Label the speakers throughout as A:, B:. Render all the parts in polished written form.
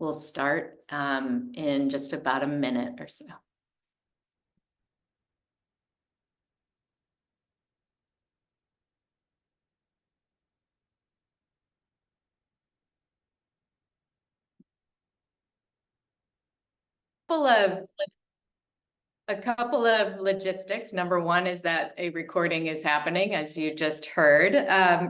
A: we'll start in just about a minute or so. A couple of logistics. Number one is that a recording is happening, as you just heard.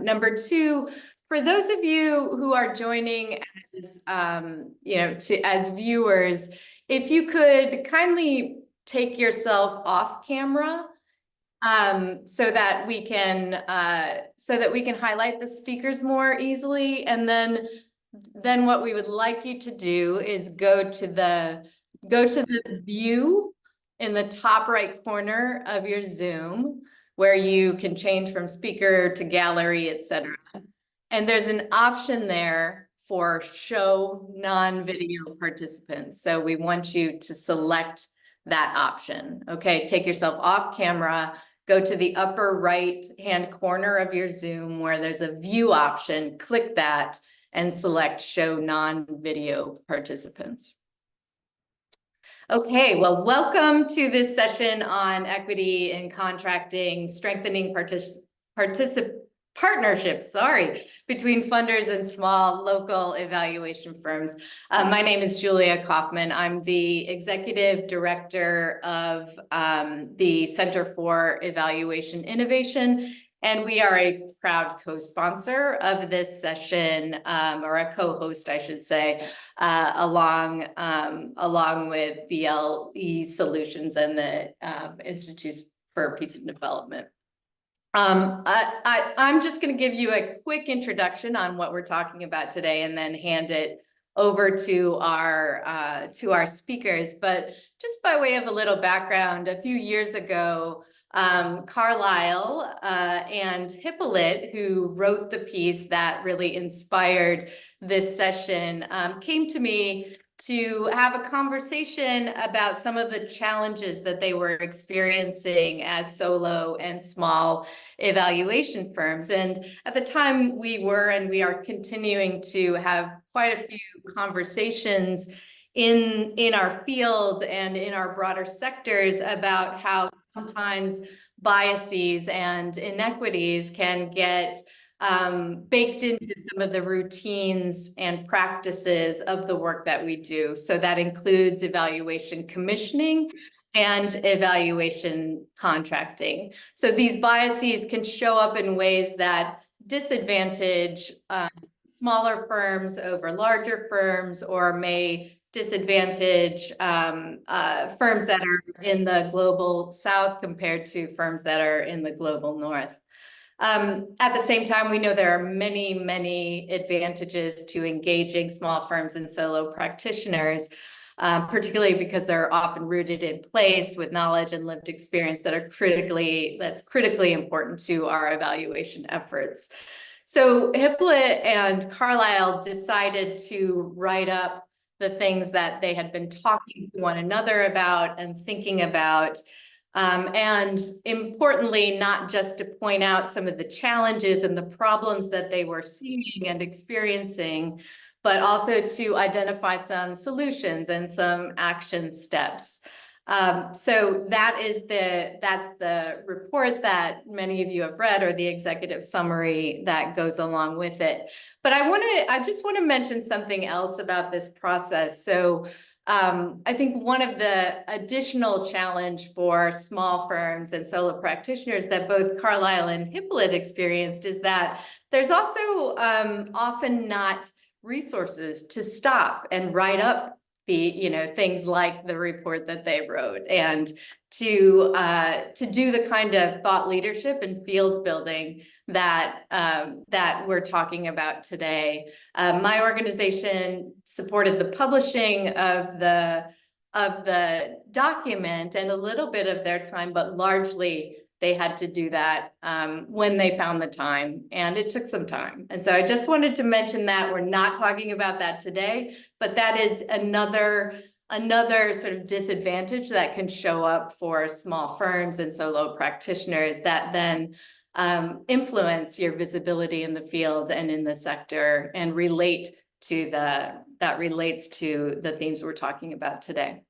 A: Number two, for those of you who are joining as as viewers, if you could kindly take yourself off camera, so that we can highlight the speakers more easily. And then what we would like you to do is go to the view in the top right corner of your Zoom, where you can change from speaker to gallery, etc. And there's an option there for show non-video participants. So we want you to select that option. Okay, take yourself off camera, go to the upper right hand corner of your Zoom where there's a view option, click that and select show non-video participants. Okay, well, welcome to this session on equity in contracting, strengthening partnerships, between funders and small local evaluation firms. My name is Julia Kaufman. I'm the executive director of the Center for Evaluation Innovation, and we are a proud co-sponsor of this session, or a co-host, I should say, along with BLE Solutions and the Institutes for Peace and Development. I'm just going to give you a quick introduction on what we're talking about today, and then hand it over to our speakers. But just by way of a little background, a few years ago, Carlisle and Hippolyte, who wrote the piece that really inspired this session, came to me to have a conversation about some of the challenges that they were experiencing as solo and small evaluation firms. And at the time we are continuing to have quite a few conversations in our field and in our broader sectors about how sometimes biases and inequities can get baked into some of the routines and practices of the work that we do. So that includes evaluation commissioning and evaluation contracting. So these biases can show up in ways that disadvantage smaller firms over larger firms, or may disadvantage firms that are in the global south compared to firms that are in the global north. At the same time, we know there are many, many advantages to engaging small firms and solo practitioners, particularly because they're often rooted in place with knowledge and lived experience that's critically important to our evaluation efforts. So Hippolyte and Carlisle decided to write up the things that they had been talking to one another about and thinking about. And importantly, not just to point out some of the challenges and the problems that they were seeing and experiencing, but also to identify some solutions and some action steps. So that's the report that many of you have read, or the executive summary that goes along with it. But I just want to mention something else about this process. So I think one of the additional challenge for small firms and solo practitioners that both Carlisle and Hippolyte experienced is that there's also often not resources to stop and write up things like the report that they wrote, and to do the kind of thought leadership and field building that we're talking about today. My organization supported the publishing of the document and a little bit of their time, but largely they had to do that when they found the time, and it took some time. And so I just wanted to mention that. We're not talking about that today, but that is another sort of disadvantage that can show up for small firms and solo practitioners that then influence your visibility in the field and in the sector, and relate that relates to the themes we're talking about today.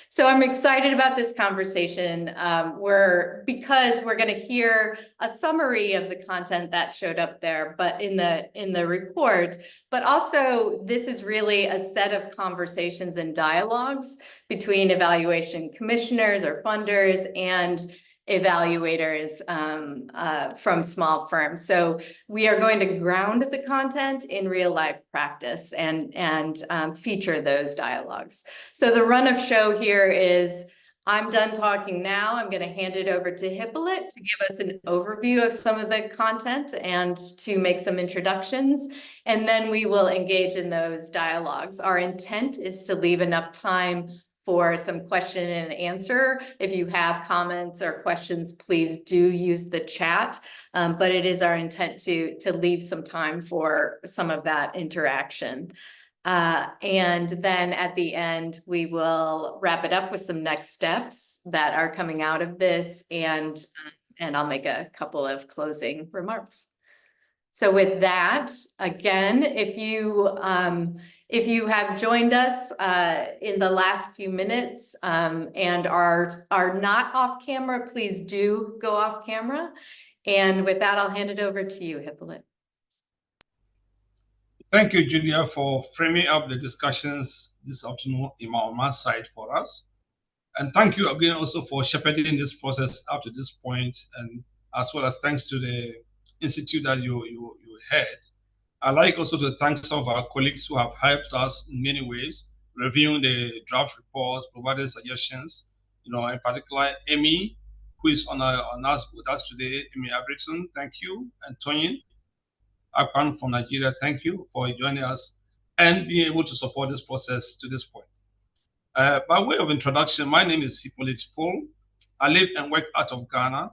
A: So I'm excited about this conversation because we're going to hear a summary of the content that showed up there, but in the report, but also this is really a set of conversations and dialogues between evaluation commissioners or funders and evaluators from small firms. So we are going to ground the content in real life practice and feature those dialogues. So the run of show here is I'm done talking now. I'm going to hand it over to Hippolyte to give us an overview of some of the content and to make some introductions. And then we will engage in those dialogues. Our intent is to leave enough time for some question and answer. If you have comments or questions, please do use the chat. But it is our intent to leave some time for some of that interaction. And then at the end, we will wrap it up with some next steps that are coming out of this, and I'll make a couple of closing remarks. So with that, again, if you have joined us in the last few minutes and are not off camera, please do go off camera. And with that, I'll hand it over to you, Hippolyte.
B: Thank you, Julia, for framing up the discussions this afternoon in my side for us. And thank you again also for shepherding this process up to this point, and as well as thanks to the institute that you had. I'd like also to thank some of our colleagues who have helped us in many ways, reviewing the draft reports, providing suggestions, in particular, Amy, who is with us today, Amy Abrickson, thank you, and Toyin Akpan from Nigeria, thank you for joining us and being able to support this process to this point. By way of introduction, my name is Hippolyte Paul. I live and work out of Ghana.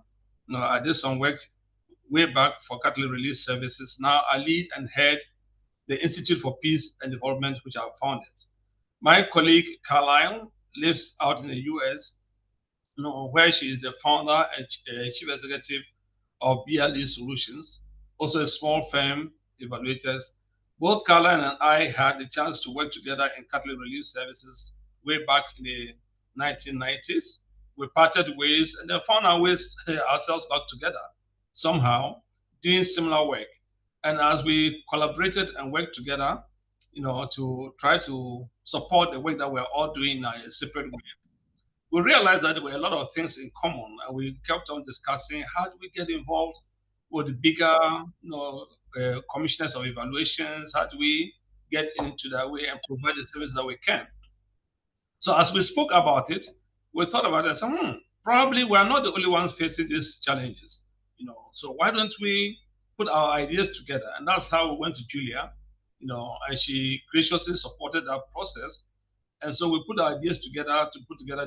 B: I did some work way back for Catholic Relief Services. Now I lead and head the Institute for Peace and Development, which I founded. My colleague Carlisle lives out in the US, where she is the founder and chief executive of BLE Solutions, also a small firm, evaluators. Both Carlisle and I had the chance to work together in Catholic Relief Services way back in the 1990s. We parted ways and then found our ways ourselves back together somehow, doing similar work. And as we collaborated and worked together, to try to support the work that we're all doing in a separate way, we realized that there were a lot of things in common, and we kept on discussing how do we get involved with the bigger commissioners of evaluations, how do we get into that way and provide the service that we can. So as we spoke about it, we thought about it and said, probably we're not the only ones facing these challenges. So why don't we put our ideas together? And that's how we went to Julia, and she graciously supported that process. And so we put our ideas together to put together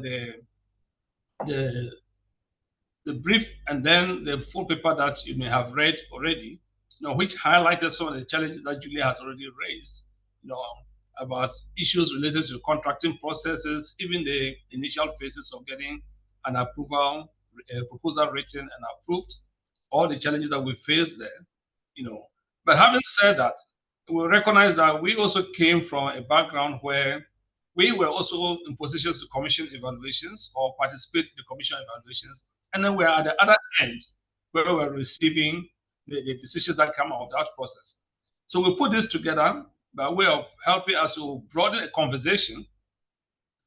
B: the brief and then the full paper that you may have read already, which highlighted some of the challenges that Julia has already raised, about issues related to contracting processes, even the initial phases of getting an approval, proposal written and approved, all the challenges that we face there, But having said that, we recognize that we also came from a background where we were also in positions to commission evaluations or participate in the commission evaluations. And then we're at the other end where we're receiving the decisions that come out of that process. So we put this together by way of helping us to broaden a conversation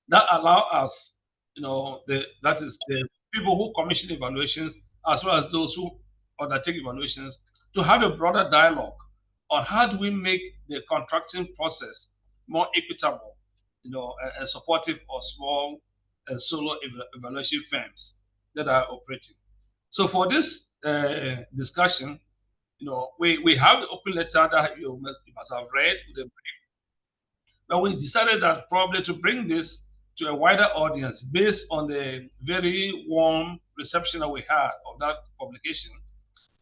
B: that allow us, that is the people who commission evaluations, as well as those who undertake evaluations, to have a broader dialogue on how do we make the contracting process more equitable, and supportive of small and solo evaluation firms that are operating. So for this discussion, we have the open letter that you must have read with the brief, but we decided that probably to bring this to a wider audience based on the very warm reception that we had of that publication,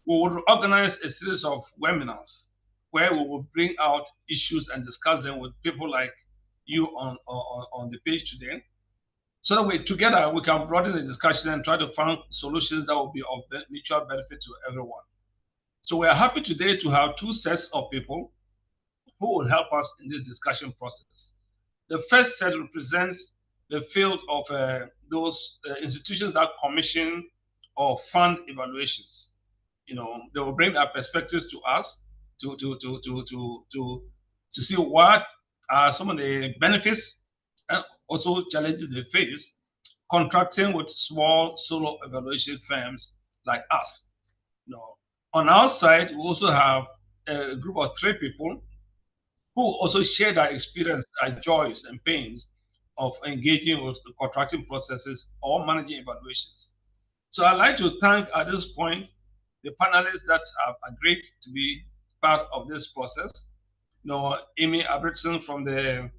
B: we would organize a series of webinars where we will bring out issues and discuss them with people like you on the page today, so that together we can broaden the discussion and try to find solutions that will be of mutual benefit to everyone. So we are happy today to have two sets of people. who will help us in this discussion process. The first set represents the field of those institutions that commission or fund evaluations. They will bring their perspectives to us to see what are some of the benefits and also challenges they face contracting with small solo evaluation firms like us. On our side, we also have a group of 3 people who also share their experience, their joys and pains of engaging with the contracting processes or managing evaluations. So I'd like to thank at this point the panelists that have agreed to be part of this process. Amy Abritson from the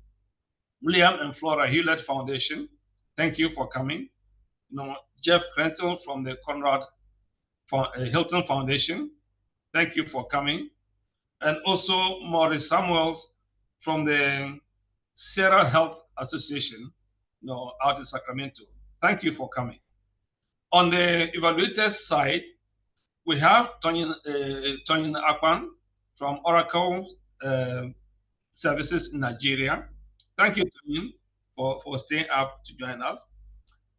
B: William and Flora Hewlett Foundation, thank you for coming. Jeff Krentel from the Conrad Hilton Foundation, thank you for coming. And also Maurice Samuels from the Sierra Health Association, out in Sacramento. Thank you for coming. On the evaluators side, we have Tonyin Akpan from Oracle Services in Nigeria. Thank you, Tonyin, for staying up to join us.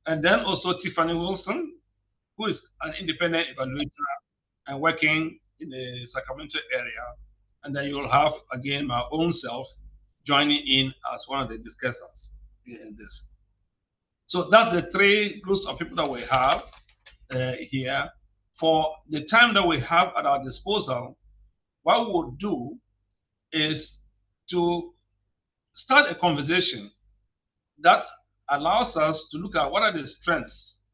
B: And then also Tiffany Wilson, who is an independent evaluator and working in the Sacramento area. And then you'll have, again, my own self joining in as one of the discussants in this. So that's the 3 groups of people that we have here. For the time that we have at our disposal, what we will do is to start a conversation that allows us to look at what are the strengths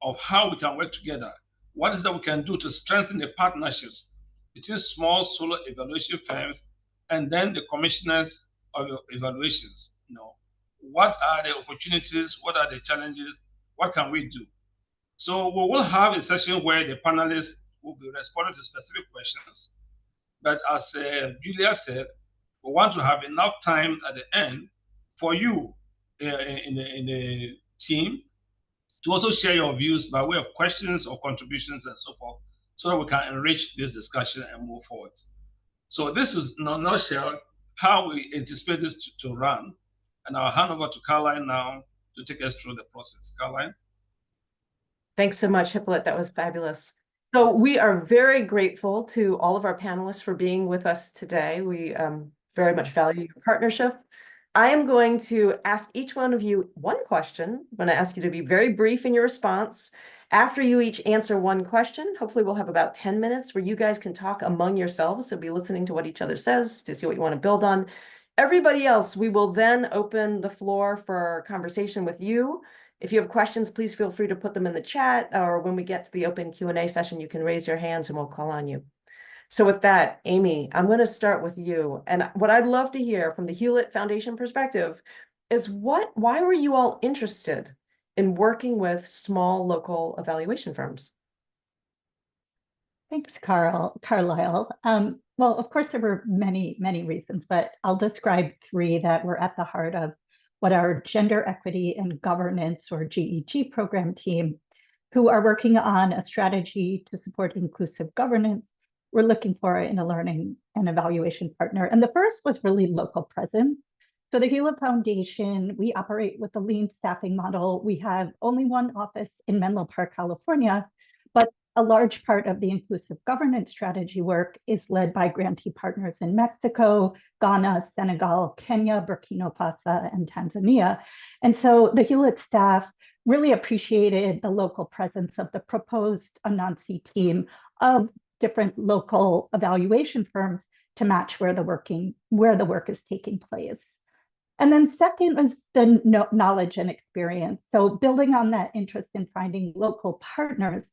B: of how we can work together. What is that we can do to strengthen the partnerships between small solo evaluation firms and then the commissioners of evaluations? What are the opportunities? What are the challenges? What can we do? So we will have a session where the panelists will be responding to specific questions. But as Julia said, we want to have enough time at the end for you in the team to also share your views by way of questions or contributions and so forth, so that we can enrich this discussion and move forward. So this is, in a nutshell, how we anticipate this to run. And I'll hand over to Caroline now to take us through the process. Caroline?
C: Thanks so much, Hippolyte. That was fabulous. So we are very grateful to all of our panelists for being with us today. We very much value your partnership. I am going to ask each one of you one question. I'm going to ask you to be very brief in your response. After you each answer one question, hopefully we'll have about 10 minutes where you guys can talk among yourselves. So be listening to what each other says to see what you want to build on. Everybody else, we will then open the floor for conversation with you. If you have questions, please feel free to put them in the chat, or when we get to the open Q&A session, you can raise your hands and we'll call on you. So with that, Amy, I'm going to start with you. And what I'd love to hear from the Hewlett Foundation perspective is why were you all interested in working with small local evaluation firms?
D: Thanks, Carlisle. Well, of course, there were many, many reasons, but I'll describe 3 that were at the heart of what our Gender Equity and Governance, or GEG program team, who are working on a strategy to support inclusive governance, we're looking for in a learning and evaluation partner. And the first was really local presence. So the Hewlett Foundation, we operate with a lean staffing model. We have only one office in Menlo Park, California, but a large part of the inclusive governance strategy work is led by grantee partners in Mexico, Ghana, Senegal, Kenya, Burkina Faso, and Tanzania. And so the Hewlett staff really appreciated the local presence of the proposed Anansi team of different local evaluation firms to match where the work is taking place. And then second was the knowledge and experience. So building on that interest in finding local partners,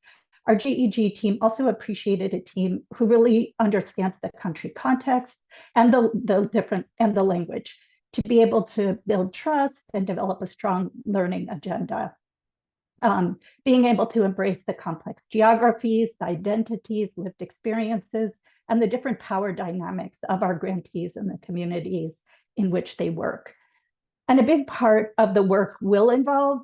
D: our GEG team also appreciated a team who really understands the country context and the language to be able to build trust and develop a strong learning agenda. Being able to embrace the complex geographies, identities, lived experiences, and the different power dynamics of our grantees and the communities in which they work. And a big part of the work will involve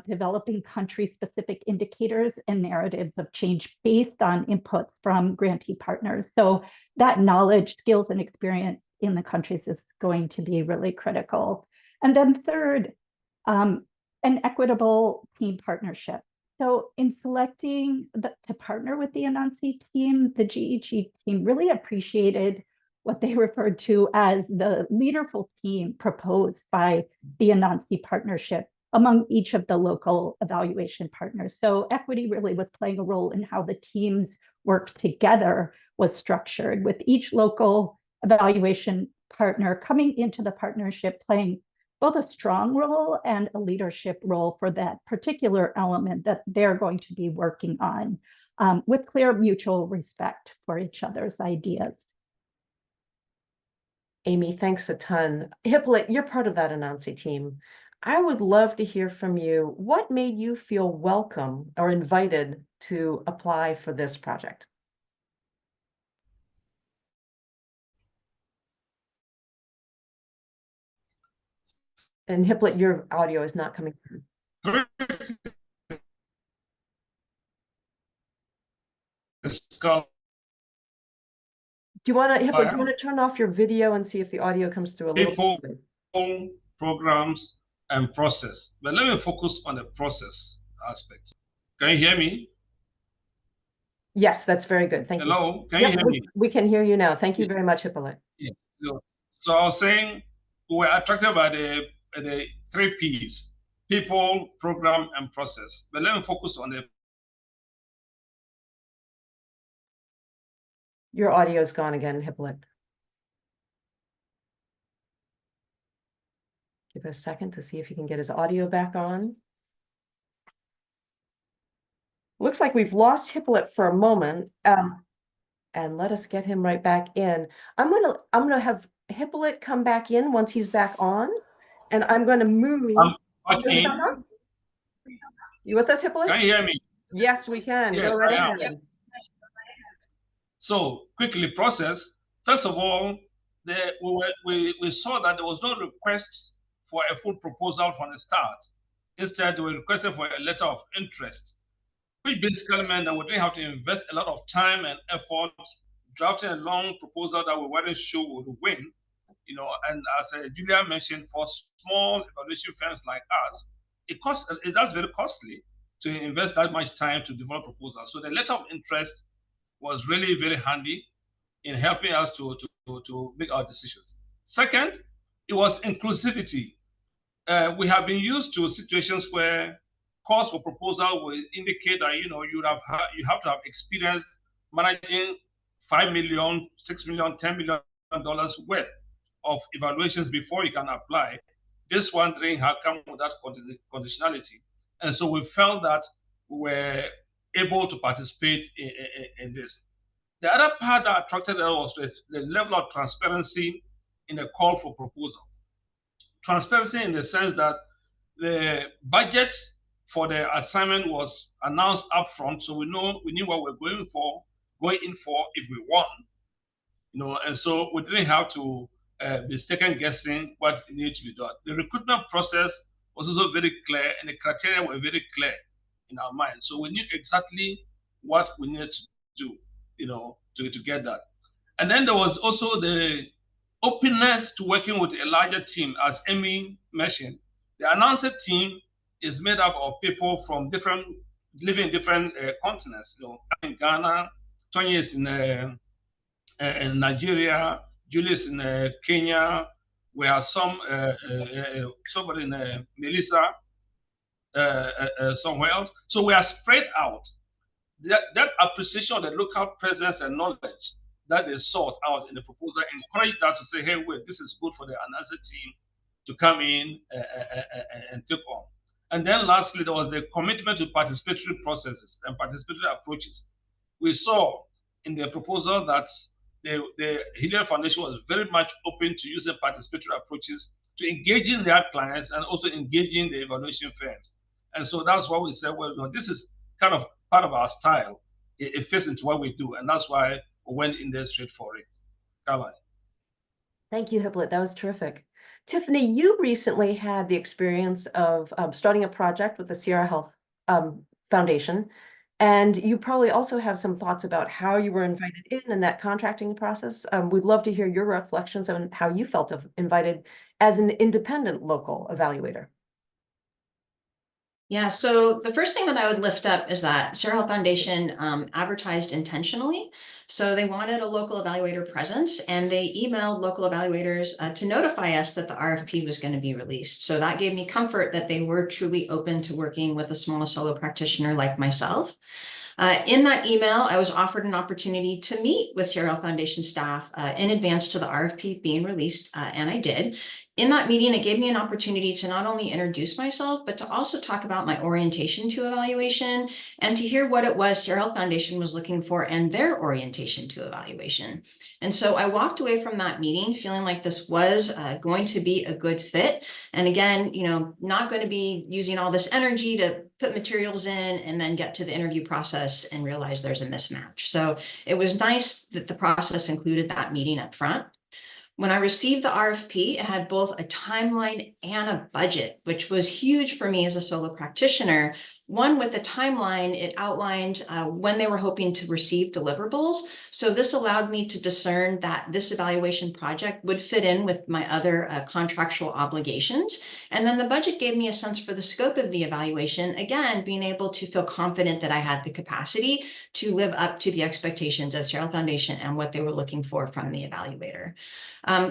D: developing country-specific indicators and narratives of change based on inputs from grantee partners. So that knowledge, skills, and experience in the countries is going to be really critical. And then third, an equitable team partnership. So in selecting to partner with the Anansi team, the GEG team really appreciated what they referred to as the leaderful team proposed by the Anansi partnership among each of the local evaluation partners. So equity really was playing a role in how the teams worked together was structured, with each local evaluation partner coming into the partnership playing both a strong role and a leadership role for that particular element that they're going to be working on, with clear mutual respect for each other's ideas.
C: Amy, thanks a ton. Hippolyte, you're part of that Anansi team. I would love to hear from you. What made you feel welcome or invited to apply for this project? And Hippolyte, your audio is not coming through. Do you want to, Hippolyte, do you want to turn off your video and see if the audio comes through a little bit?
B: People, programs, and process. But let me focus on the process aspect. Can you hear me?
C: Yes, that's very good. Thank you.
B: Hello, can you hear me?
C: We can hear you now. Thank you very much, Hippolyte.
B: Yes. So I was saying we were attracted by the 3 Ps: people, program, and process. But let me focus on the.
C: Your audio is gone again, Hippolyte. Give it a second to see if he can get his audio back on. Looks like we've lost Hippolyte for a moment. And let us get him right back in. I'm gonna have Hippolyte come back in once he's back on, and I'm going to move. You with us, Hippolyte?
B: Can you hear me?
C: Yes, we can.
B: Yes,
C: go right
B: I am.
C: ahead.
B: So quickly process. First of all, we saw that there was no request for a full proposal from the start. Instead, they were requesting for a letter of interest, which basically meant that we didn't have to invest a lot of time and effort drafting a long proposal that we weren't sure would win. And as Julia mentioned, for small evaluation firms like us, that's very costly to invest that much time to develop proposals. So the letter of interest was really very handy in helping us to make our decisions. Second, it was inclusivity. We have been used to situations where cost for proposal will indicate that you have to have experience managing $5 million, $6 million, $10 million worth of evaluations before you can apply. This one didn't come with that conditionality, and so we felt that we were able to participate in this. The other part that attracted us was the level of transparency in the call for proposal. Transparency in the sense that the budget for the assignment was announced upfront, so we knew what we're going in for if we won, and so we didn't have to be second guessing what needed to be done. The recruitment process was also very clear, and the criteria were very clear in our mind. So we knew exactly what we needed to do, to get that. And then there was also the openness to working with a larger team, as Amy mentioned. The announcer team is made up of people from living in different continents. In Ghana, Tony is in Nigeria, Julius in Kenya. We have somebody in Melissa somewhere else. So we are spread out. That appreciation of the local presence and knowledge that they sought out in the proposal encouraged us to say, hey, wait, this is good for the announcer team to come in and take on. And then lastly, there was the commitment to participatory processes and participatory approaches. We saw in the proposal that the Hilliard Foundation was very much open to using participatory approaches to engaging their clients and also engaging the evaluation firms. And so that's why we said, well, this is kind of part of our style. It fits into what we do. And that's why we went in there straight for it. Caroline.
C: Thank you, Hippolyte. That was terrific. Tiffany, you recently had the experience of starting a project with the Sierra Health Foundation. And you probably also have some thoughts about how you were invited in and that contracting process. We'd love to hear your reflections on how you felt invited as an independent local evaluator.
E: Yeah, so the first thing that I would lift up is that Sierra Health Foundation advertised intentionally. So they wanted a local evaluator presence, and they emailed local evaluators to notify us that the RFP was going to be released. So that gave me comfort that they were truly open to working with a small solo practitioner like myself. In that email, I was offered an opportunity to meet with Sierra Health Foundation staff in advance to the RFP being released, and I did. In that meeting, it gave me an opportunity to not only introduce myself, but to also talk about my orientation to evaluation and to hear what it was Sierra Health Foundation was looking for and their orientation to evaluation. And so I walked away from that meeting feeling like this was going to be a good fit. And again, not going to be using all this energy to put materials in and then get to the interview process and realize there's a mismatch. So it was nice that the process included that meeting up front. When I received the RFP, it had both a timeline and a budget, which was huge for me as a solo practitioner. One, with the timeline, it outlined when they were hoping to receive deliverables. So this allowed me to discern that this evaluation project would fit in with my other contractual obligations. And then the budget gave me a sense for the scope of the evaluation, again, being able to feel confident that I had the capacity to live up to the expectations of Sierra Health Foundation and what they were looking for from the evaluator.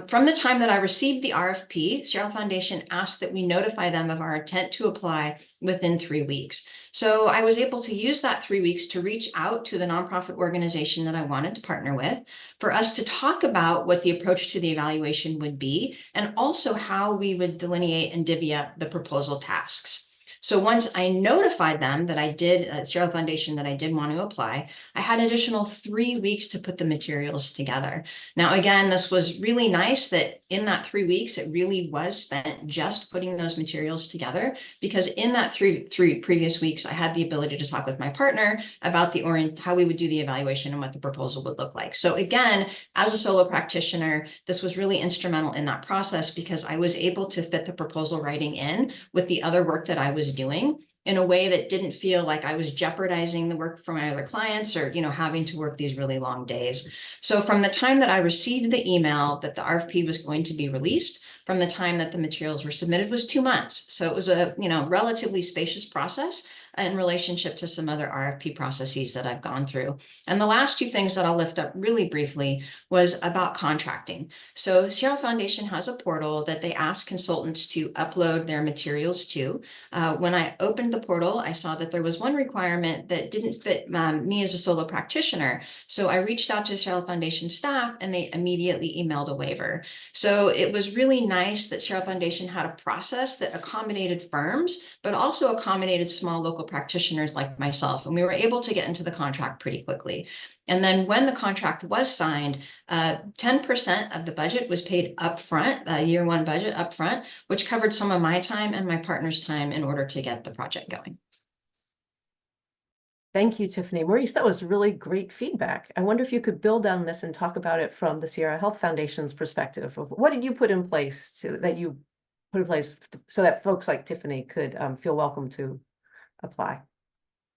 E: From the time that I received the RFP, Sierra Health Foundation asked that we notify them of our intent to apply within 3 weeks. So I was able to use that 3 weeks to reach out to the nonprofit organization that I wanted to partner with, for us to talk about what the approach to the evaluation would be, and also how we would delineate and divvy up the proposal tasks. So once I notified them that I did, Sierra Health Foundation, that I did want to apply, I had an additional 3 weeks to put the materials together. Now, again, this was really nice that in that 3 weeks, it really was spent just putting those materials together, because in that three previous weeks, I had the ability to talk with my partner about how we would do the evaluation and what the proposal would look like. So again, as a solo practitioner, this was really instrumental in that process, because I was able to fit the proposal writing in with the other work that I was doing in a way that didn't feel like I was jeopardizing the work for my other clients, or having to work these really long days. So from the time that I received the email that the RFP was going to be released, from the time that the materials were submitted, was 2 months. So it was a relatively spacious process in relationship to some other RFP processes that I've gone through. And the last 2 things that I'll lift up really briefly was about contracting. So Sierra Foundation has a portal that they ask consultants to upload their materials to. When I opened the portal, I saw that there was one requirement that didn't fit me as a solo practitioner. So I reached out to Sierra Foundation staff, and they immediately emailed a waiver. So it was really nice that Sierra Foundation had a process that accommodated firms, but also accommodated small local practitioners like myself. And we were able to get into the contract pretty quickly. And then when the contract was signed, 10% of the budget was paid upfront, year 1 budget upfront, which covered some of my time and my partner's time in order to get the project going.
C: Thank you, Tiffany. Maurice, that was really great feedback. I wonder if you could build on this and talk about it from the Sierra Health Foundation's perspective of what did you put in place so that folks like Tiffany could feel welcome to apply.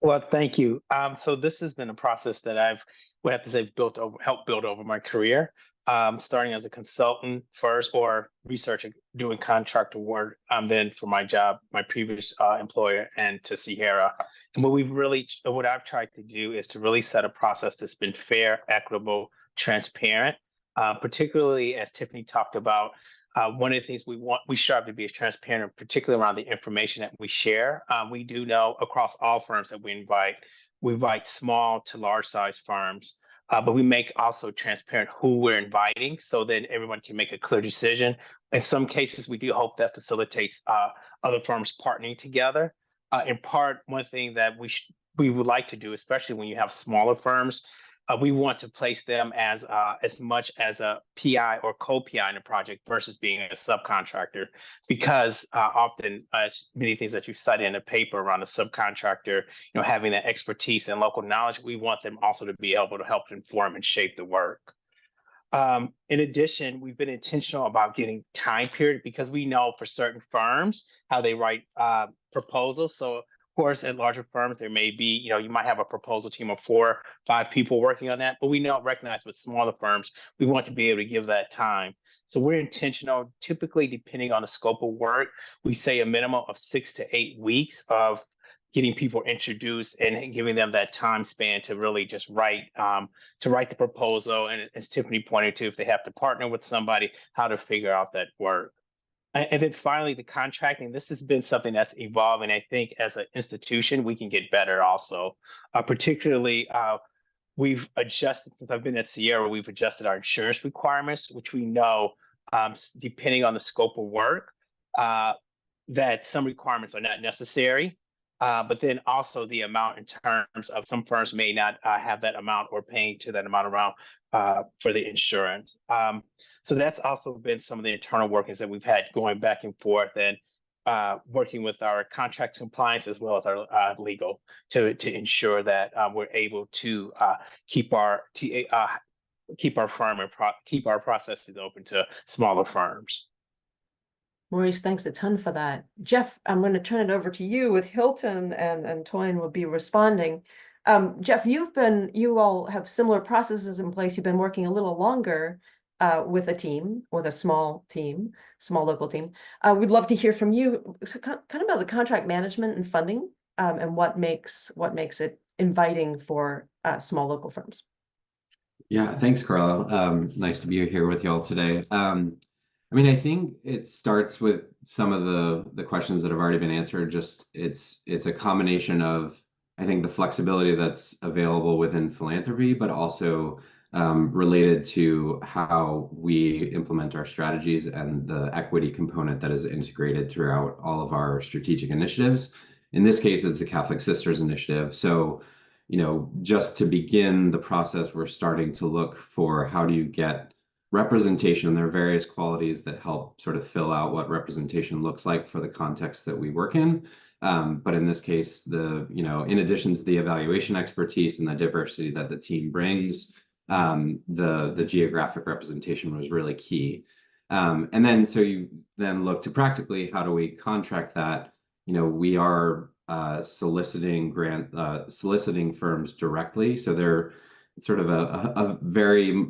F: Well, thank you. So this has been a process that would have to say, helped build over my career, starting as a consultant first, or researcher, doing contractor work, then for my job, my previous employer, and to Sierra. And what I've tried to do is to really set a process that's been fair, equitable, transparent, particularly as Tiffany talked about. One of the things we strive to be as transparent, particularly around the information that we share. We do know across all firms that we invite small to large size firms, but we make also transparent who we're inviting, so then everyone can make a clear decision. In some cases, we do hope that facilitates other firms partnering together. In part, one thing that we would like to do, especially when you have smaller firms, we want to place them as much as a PI or co-PI in a project versus being a subcontractor, because often, as many things that you've cited in the paper around a subcontractor, having that expertise and local knowledge, we want them also to be able to help inform and shape the work. In addition, we've been intentional about getting time period, because we know for certain firms how they write proposals. So course, at larger firms, there may be, you might have a proposal team of 4, 5 people working on that, but we don't recognize with smaller firms, we want to be able to give that time. So we're intentional, typically depending on the scope of work, we say a minimum of 6 to 8 weeks of getting people introduced and giving them that time span to really just write the proposal. And as Tiffany pointed to, if they have to partner with somebody, how to figure out that work. And then finally, the contracting. This has been something that's evolving. I think as an institution, we can get better also. Particularly, we've adjusted, since I've been at Sierra, we've adjusted our insurance requirements, which we know, depending on the scope of work, that some requirements are not necessary. But then also the amount in terms of some firms may not have that amount or paying to that amount around for the insurance. So that's also been some of the internal workings that we've had going back and forth, and working with our contract compliance as well as our legal to ensure that we're able to keep our firm and keep our processes open to smaller firms.
C: Maurice, thanks a ton for that. Jeff, I'm going to turn it over to you with Hilton, and Toyin will be responding. Jeff, you all have similar processes in place. You've been working a little longer with a team, with a small local team. We'd love to hear from you kind of about the contract management and funding, and what makes it inviting for small local firms.
G: Yeah, thanks, Carla. Nice to be here with y'all today. I mean, I think it starts with some of the questions that have already been answered. Just it's a combination of, I think, the flexibility that's available within philanthropy, but also related to how we implement our strategies and the equity component that is integrated throughout all of our strategic initiatives. In this case, it's the Catholic Sisters Initiative. So, just to begin the process, we're starting to look for how do you get representation. There are various qualities that help sort of fill out what representation looks like for the context that we work in. But in this case, in addition to the evaluation expertise and the diversity that the team brings, the geographic representation was really key. And then so you then look to practically, how do we contract that? We are soliciting firms directly. So they're sort of a very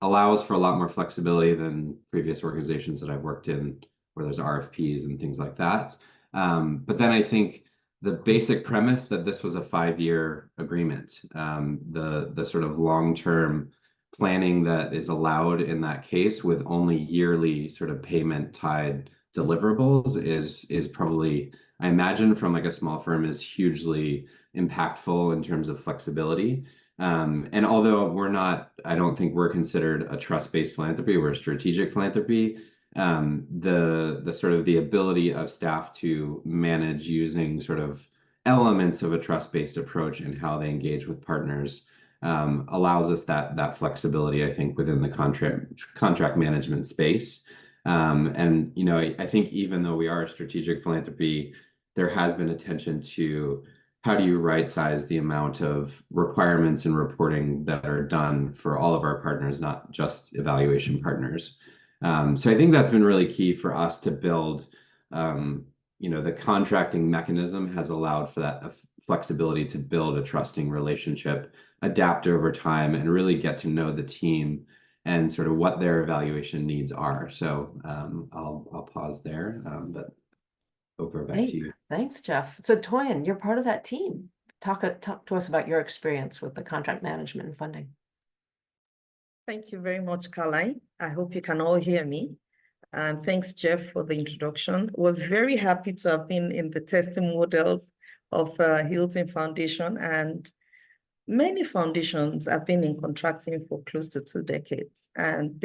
G: allows for a lot more flexibility than previous organizations that I've worked in, where there's RFPs and things like that. But then I think the basic premise that this was a 5-year agreement, the sort of long-term planning that is allowed in that case with only yearly sort of payment tied deliverables is probably, I imagine, from like a small firm, is hugely impactful in terms of flexibility. And although I don't think we're considered a trust-based philanthropy, we're a strategic philanthropy. The sort of the ability of staff to manage using sort of elements of a trust-based approach and how they engage with partners allows us that flexibility, I think, within the contract management space. And I think even though we are a strategic philanthropy, there has been attention to how do you right-size the amount of requirements and reporting that are done for all of our partners, not just evaluation partners. So I think that's been really key for us to build. The contracting mechanism has allowed for that flexibility to build a trusting relationship, adapt over time, and really get to know the team and sort of what their evaluation needs are. So I'll pause there, but over back to you.
C: Thanks, Jeff. So Toyin, you're part of that team. Talk to us about your experience with the contract management and funding.
H: Thank you very much, Caroline. I hope you can all hear me. And thanks, Jeff, for the introduction. We're very happy to have been in the testimonials of Hilton Foundation, and many foundations have been in contracting for close to 2 decades. And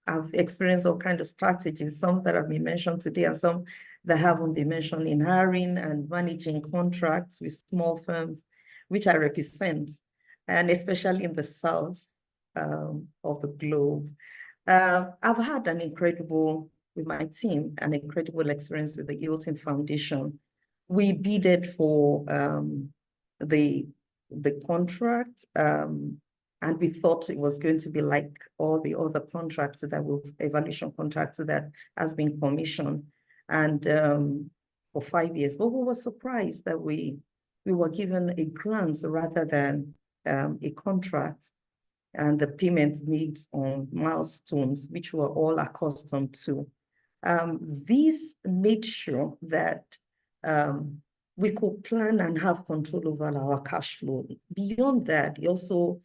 H: I've experienced all kinds of strategies, some that have been mentioned today and some that haven't been mentioned, in hiring and managing contracts with small firms, which I represent, and especially in the South of the globe. I've had with my team, an incredible experience with the Hilton Foundation. We bidded for the contract, and we thought it was going to be like all the other contracts evaluation contracts that has been commissioned. And for 5 years, but we were surprised that we were given a grant rather than a contract, and the payment made on milestones, which we're all accustomed to. This made sure that we could plan and have control over our cash flow. Beyond that, it also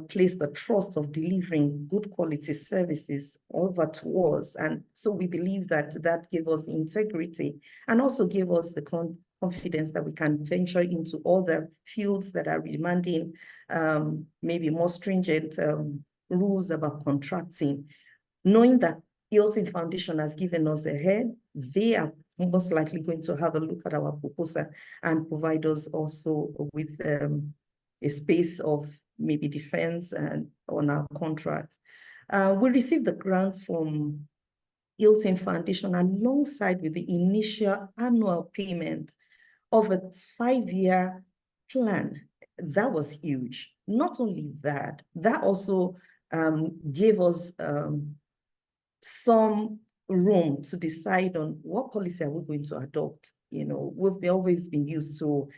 H: placed the trust of delivering good quality services over to us. And so we believe that that gave us integrity and also gave us the confidence that we can venture into other fields that are demanding maybe more stringent rules about contracting. Knowing that Hilton Foundation has given us a head, they are most likely going to have a look at our proposal and provide us also with a space of maybe defense and on our contract. We received the grants from Hilton Foundation alongside with the initial annual payment of a 5-year plan. That was huge. Not only that, that also gave us some room to decide on what policy are we going to adopt. You know, we've always been used to,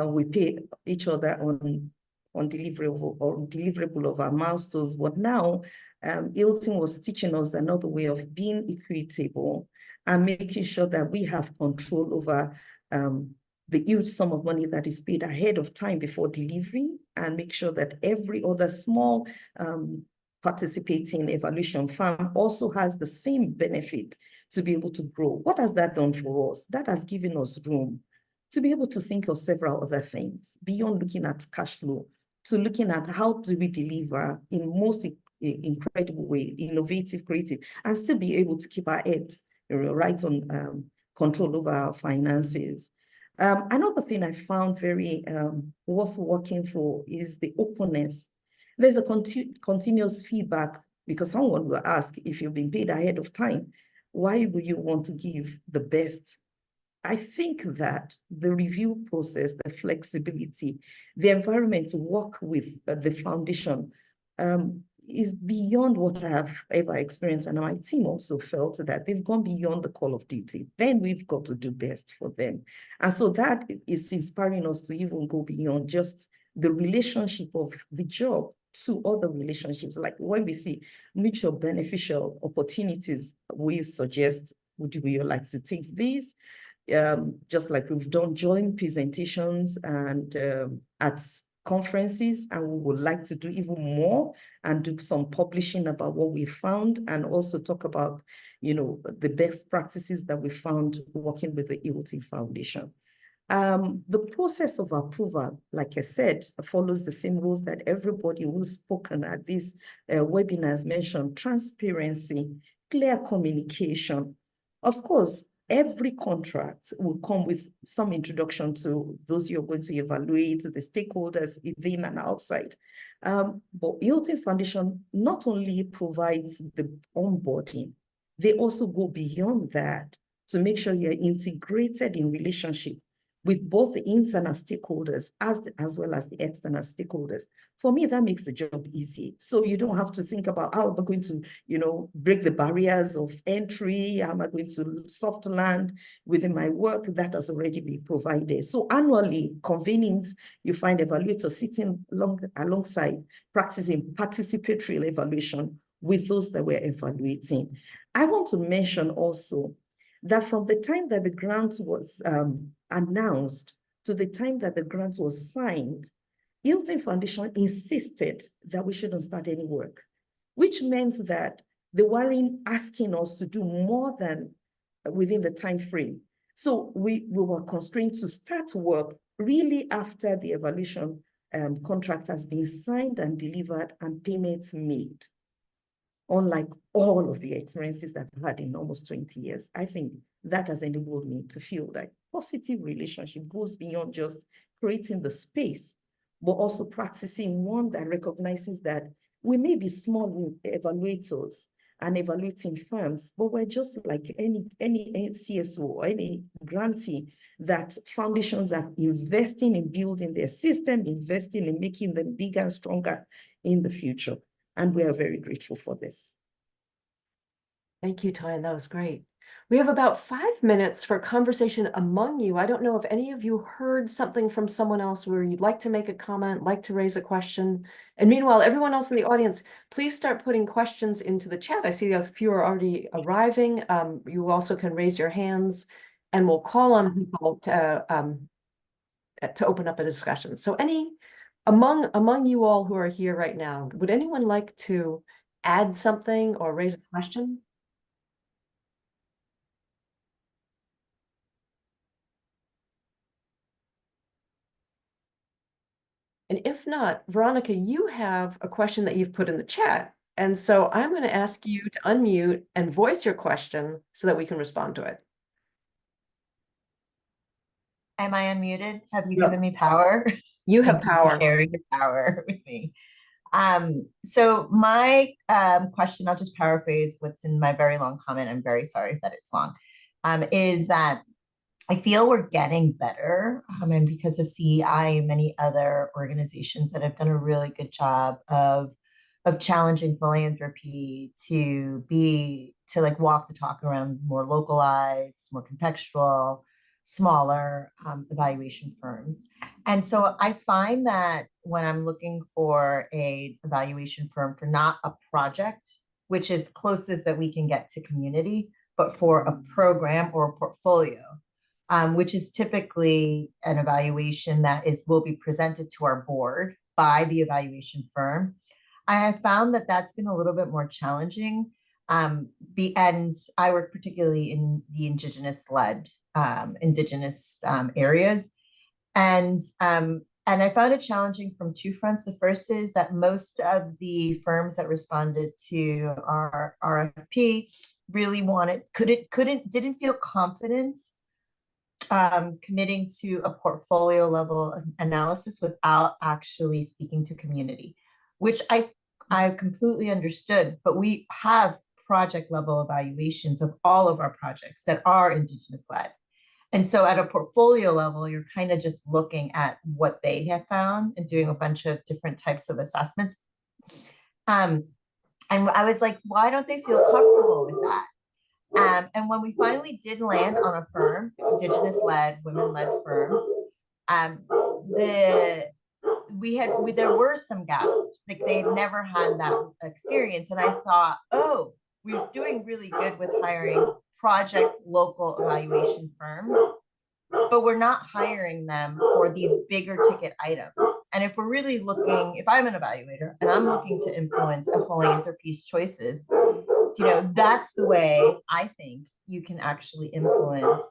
H: we pay each other on deliverable of our milestones, but now Hilton was teaching us another way of being equitable and making sure that we have control over the huge sum of money that is paid ahead of time before delivery, and make sure that every other small participating evaluation firm also has the same benefit to be able to grow. What has that done for us? That has given us room to be able to think of several other things beyond looking at cash flow, to looking at how do we deliver in most incredible way, innovative, creative, and still be able to keep our heads right on control over our finances. Another thing I found very worth working for is the openness. There's a continuous feedback, because someone will ask, if you've been paid ahead of time, why would you want to give the best? I think that the review process, the flexibility, the environment to work with the foundation is beyond what I have ever experienced. And my team also felt that they've gone beyond the call of duty. Then we've got to do best for them. And so that is inspiring us to even go beyond just the relationship of the job to other relationships. Like when we see mutual beneficial opportunities, we suggest, would you like to take these? Just like we've done joint presentations and at conferences, and we would like to do even more and do some publishing about what we found, and also talk about, you know, the best practices that we found working with the Hilton Foundation. The process of approval, like I said, follows the same rules that everybody who's spoken at this webinar has mentioned: transparency, clear communication. Of course, every contract will come with some introduction to those you're going to evaluate, the stakeholders within and outside. But Hilton Foundation not only provides the onboarding, they also go beyond that to make sure you're integrated in relationship with both the internal stakeholders as well as the external stakeholders. For me, that makes the job easy. So you don't have to think about how am I going to, you know, break the barriers of entry, how am I going to soft land within my work. That has already been provided. So annually, convenings, you find evaluators sitting alongside practicing participatory evaluation with those that we're evaluating. I want to mention also that from the time that the grant was announced to the time that the grant was signed, Hilton Foundation insisted that we shouldn't start any work, which meant that they weren't asking us to do more than within the time frame. So we were constrained to start work really after the evaluation contract has been signed and delivered and payments made. Unlike all of the experiences that I've had in almost 20 years, I think that has enabled me to feel that positive relationship goes beyond just creating the space, but also practicing one that recognizes that we may be small evaluators and evaluating firms, but we're just like any CSO or any grantee that foundations are investing in building their system, investing in making them bigger and stronger in the future. And we are very grateful for this.
C: Thank you, Ty. That was great. We have about 5 minutes for conversation among you. I don't know if any of you heard something from someone else where you'd like to make a comment, like to raise a question. And meanwhile, everyone else in the audience, please start putting questions into the chat. I see a few are already arriving. You also can raise your hands and we'll call on people to open up a discussion. So among you all who are here right now, would anyone like to add something or raise a question? And if not, Veronica, you have a question that you've put in the chat. And so I'm going to ask you to unmute and voice your question so that we can respond to it.
I: Am I unmuted? Have you
C: No.
I: given me power?
C: You have
I: Thank you for
C: power.
I: sharing your power with me. So my question, I'll just paraphrase what's in my very long comment. I'm very sorry that it's long. Is that I feel we're getting better, and because of CEI and many other organizations that have done a really good job of challenging philanthropy to like walk the talk around more localized, more contextual, smaller evaluation firms. And so I find that when I'm looking for a evaluation firm for not a project, which is closest that we can get to community, but for a program or a portfolio, which is typically an evaluation that will be presented to our board by the evaluation firm. I have found that that's been a little bit more challenging. And I work particularly in the indigenous-led areas. And I found it challenging from two fronts. The first is that most of the firms that responded to our RFP really didn't feel confident committing to a portfolio level analysis without actually speaking to community, which I completely understood, but we have project level evaluations of all of our projects that are indigenous led. And so at a portfolio level, you're kind of just looking at what they have found and doing a bunch of different types of assessments. And I was like, why don't they feel comfortable with that? And when we finally did land on a firm, indigenous-led, women-led firm, there were some gaps. Like they had never had that experience, and I thought, oh, we're doing really good with hiring project local evaluation firms, but we're not hiring them for these bigger ticket items. And if we're really looking, if I'm an evaluator and I'm looking to influence a philanthropy's choices, that's the way I think you can actually influence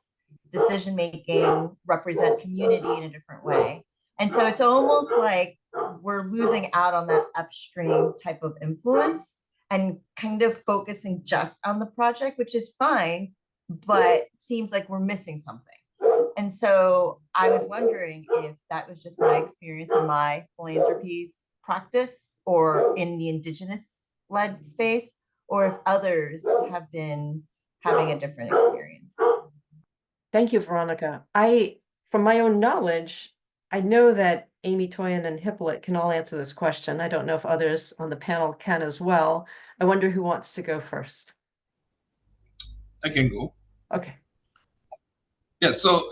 I: decision making, represent community in a different way. And so it's almost like we're losing out on that upstream type of influence and kind of focusing just on the project, which is fine, but seems like we're missing something. And so I was wondering if that was just my experience in my philanthropy's practice or in the indigenous-led space, or if others have been having a different experience.
C: Thank you, Veronica. From my own knowledge, I know that Amy Toyin and Hippolyte can all answer this question. I don't know if others on the panel can as well. I wonder who wants to go first.
B: I can go.
C: Okay.
B: Yeah, so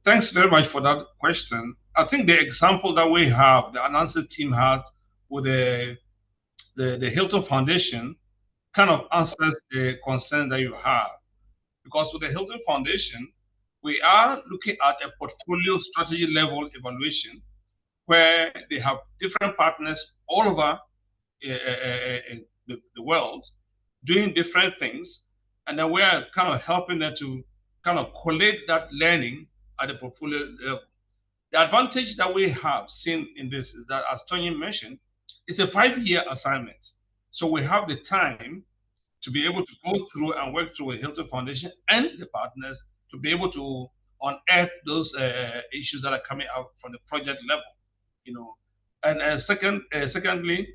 B: thanks very much for that question. I think the example that we have, the Anansi team had with the Hilton Foundation kind of answers the concern that you have. Because with the Hilton Foundation, we are looking at a portfolio strategy level evaluation where they have different partners all over the world doing different things. And then we are kind of helping them to kind of collate that learning at the portfolio level. The advantage that we have seen in this is that, as Tony mentioned, it's a 5-year assignment. So we have the time to be able to go through and work through with Hilton Foundation and the partners to be able to unearth those issues that are coming out from the project level, And secondly,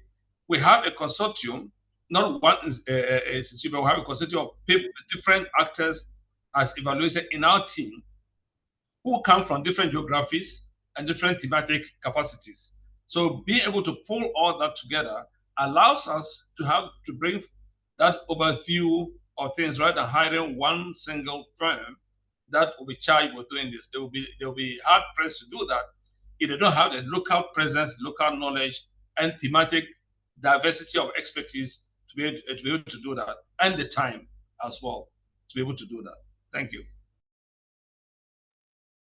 B: we have a consortium, not one institute, but we have a consortium of people, different actors as evaluated in our team who come from different geographies and different thematic capacities. So being able to pull all that together allows us to bring that overview of things rather than hiring one single firm that will be charged with doing this. They will be hard pressed to do that if they don't have the local presence, local knowledge, and thematic diversity of expertise to be able to do that, and the time as well to be able to do that. Thank you.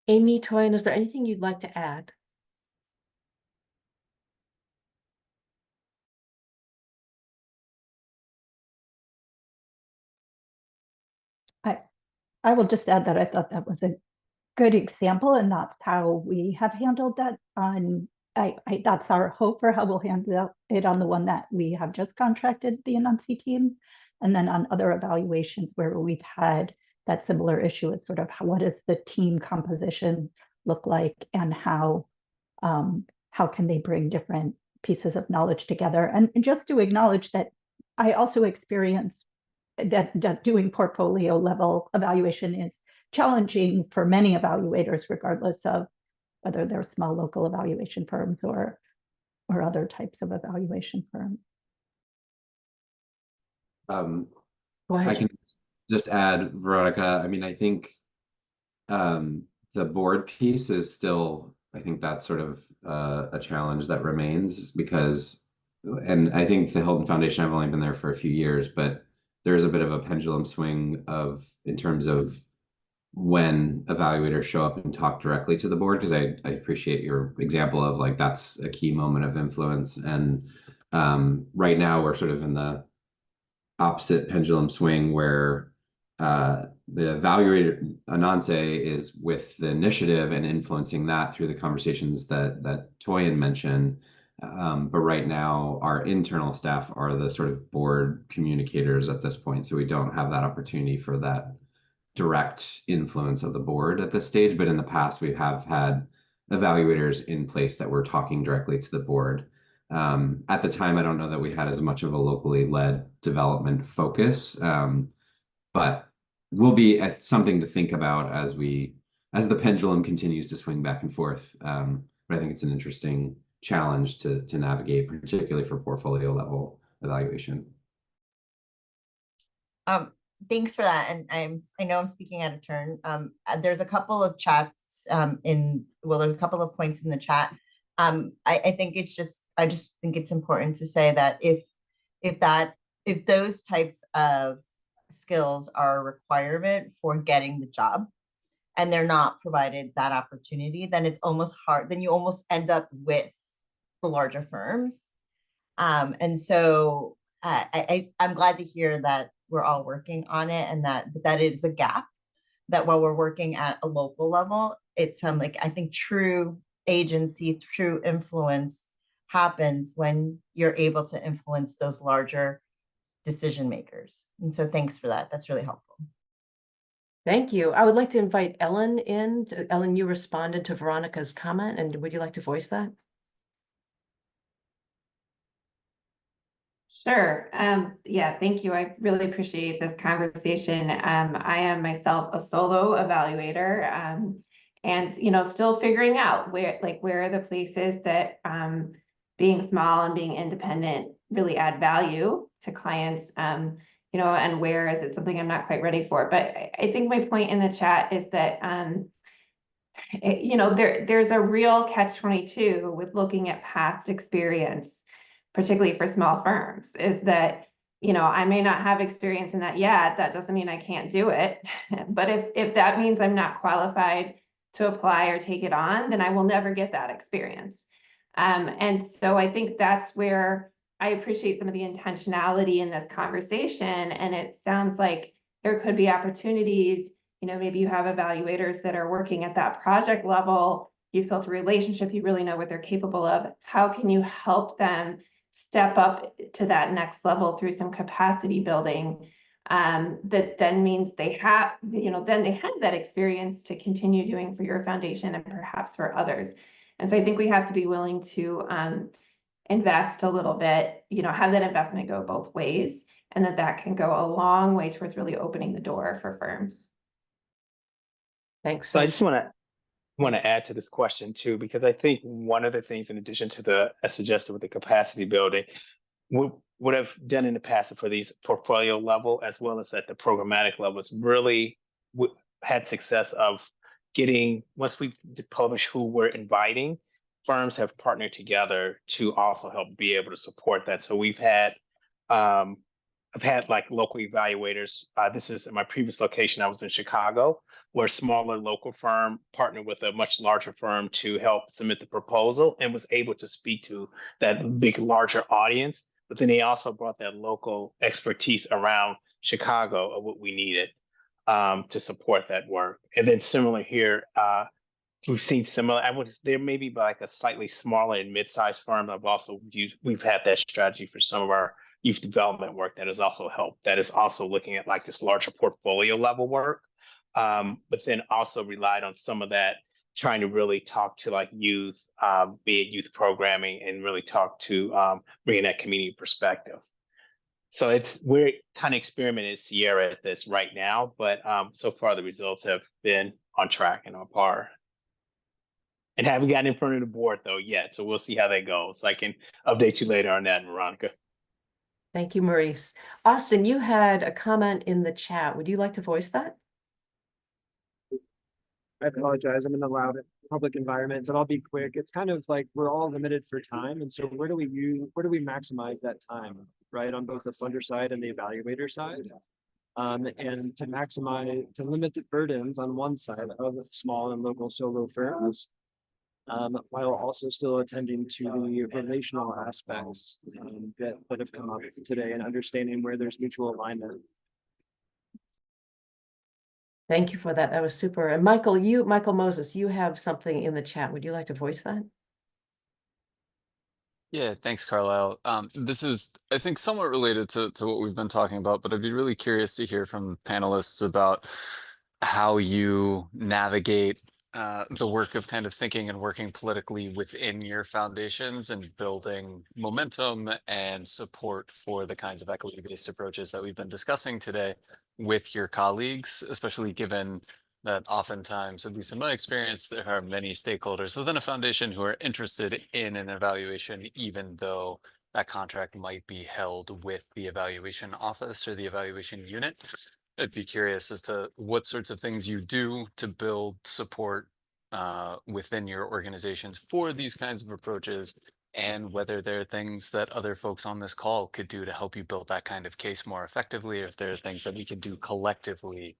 C: Amy, Toyin, is there anything you'd like to add?
D: I will just add that I thought that was a good example, and that's how we have handled that on, that's our hope for how we'll handle it on the one that we have just contracted the Anansi team. And then on other evaluations where we've had that similar issue is sort of what does the team composition look like, and how can they bring different pieces of knowledge together. And just to acknowledge that I also experienced that doing portfolio level evaluation is challenging for many evaluators, regardless of whether they're small local evaluation firms or other types of evaluation firms.
C: Go ahead.
G: I can just add, Veronica, I mean, I think the board piece is still, I think that's sort of a challenge that remains because, and I think the Hilton Foundation, I've only been there for a few years, but there's a bit of a pendulum swing in terms of when evaluators show up and talk directly to the board, because I appreciate your example of like that's a key moment of influence. And right now we're sort of in the opposite pendulum swing where the evaluator Anansi is with the initiative and influencing that through the conversations that Toyin mentioned. But right now, our internal staff are the sort of board communicators at this point. So we don't have that opportunity for that direct influence of the board at this stage. But in the past, we have had evaluators in place that were talking directly to the board. At the time, I don't know that we had as much of a locally led development focus, but will be something to think about as the pendulum continues to swing back and forth. But I think it's an interesting challenge to navigate, particularly for portfolio level evaluation.
I: Thanks for that. And I know I'm speaking out of turn. There's a couple of chats there's a couple of points in the chat. I think I just think it's important to say that if those types of skills are a requirement for getting the job and they're not provided that opportunity, then it's almost hard. Then you almost end up with the larger firms. And so I'm glad to hear that we're all working on it, and that is a gap, that while we're working at a local level, it's like, I think true agency, true influence happens when you're able to influence those larger decision makers. And so thanks for that. That's really helpful.
C: Thank you. I would like to invite Ellen in. Ellen, you responded to Veronica's comment, and would you like to voice that?
J: Sure. Yeah, thank you. I really appreciate this conversation. I am myself a solo evaluator, and still figuring out where are the places that being small and being independent really add value to clients, and where is it something I'm not quite ready for. But I think my point in the chat is that there's a real catch-22 with looking at past experience, particularly for small firms, is that, I may not have experience in that yet. That doesn't mean I can't do it. But if that means I'm not qualified to apply or take it on, then I will never get that experience. And so I think that's where I appreciate some of the intentionality in this conversation. And it sounds like there could be opportunities, maybe you have evaluators that are working at that project level. You've built a relationship, you really know what they're capable of. How can you help them step up to that next level through some capacity building? That then means they have, then they have that experience to continue doing for your foundation and perhaps for others. And so I think we have to be willing to invest a little bit, have that investment go both ways, and that can go a long way towards really opening the door for firms.
C: Thanks.
F: So I just want to add to this question too, because I think one of the things, in addition to as suggested with the capacity building, what I've done in the past for these portfolio level as well as at the programmatic level is really had success of getting, once we publish who we're inviting, firms have partnered together to also help be able to support that. So we've had, I've had like local evaluators. This is in my previous location. I was in Chicago, where a smaller local firm partnered with a much larger firm to help submit the proposal and was able to speak to that big, larger audience. But then they also brought that local expertise around Chicago of what we needed to support that work. And then similar here, we've seen similar. There may be like a slightly smaller and mid-sized firm. We've had that strategy for some of our youth development work that has also helped. That is also looking at like this larger portfolio level work, but then also relied on some of that, trying to really talk to like youth, be it youth programming, and really talk to bringing that community perspective. So we're kind of experimenting at Sierra at this right now, but so far the results have been on track and on par. And haven't gotten in front of the board though yet, so we'll see how that goes. I can update you later on that, Veronica.
C: Thank you, Maurice. Austin, you had a comment in the chat. Would you like to voice that?
K: I apologize. I'm in a loud public environment, and I'll be quick. It's kind of like we're all limited for time, and so where do we maximize that time, right, on both the funder side and the evaluator side, and to limit the burdens on one side of small and local solo firms, while also still attending to the relational aspects that have come up today and understanding where there's mutual alignment.
C: Thank you for that. That was super. And Michael Moses, you have something in the chat. Would you like to voice that?
L: Yeah, thanks, Carlisle. This is, I think, somewhat related to what we've been talking about, but I'd be really curious to hear from panelists about how you navigate the work of kind of thinking and working politically within your foundations and building momentum and support for the kinds of equity-based approaches that we've been discussing today with your colleagues, especially given that oftentimes, at least in my experience, there are many stakeholders within a foundation who are interested in an evaluation, even though that contract might be held with the evaluation office or the evaluation unit. I'd be curious as to what sorts of things you do to build support within your organizations for these kinds of approaches, and whether there are things that other folks on this call could do to help you build that kind of case more effectively, or if there are things that we can do collectively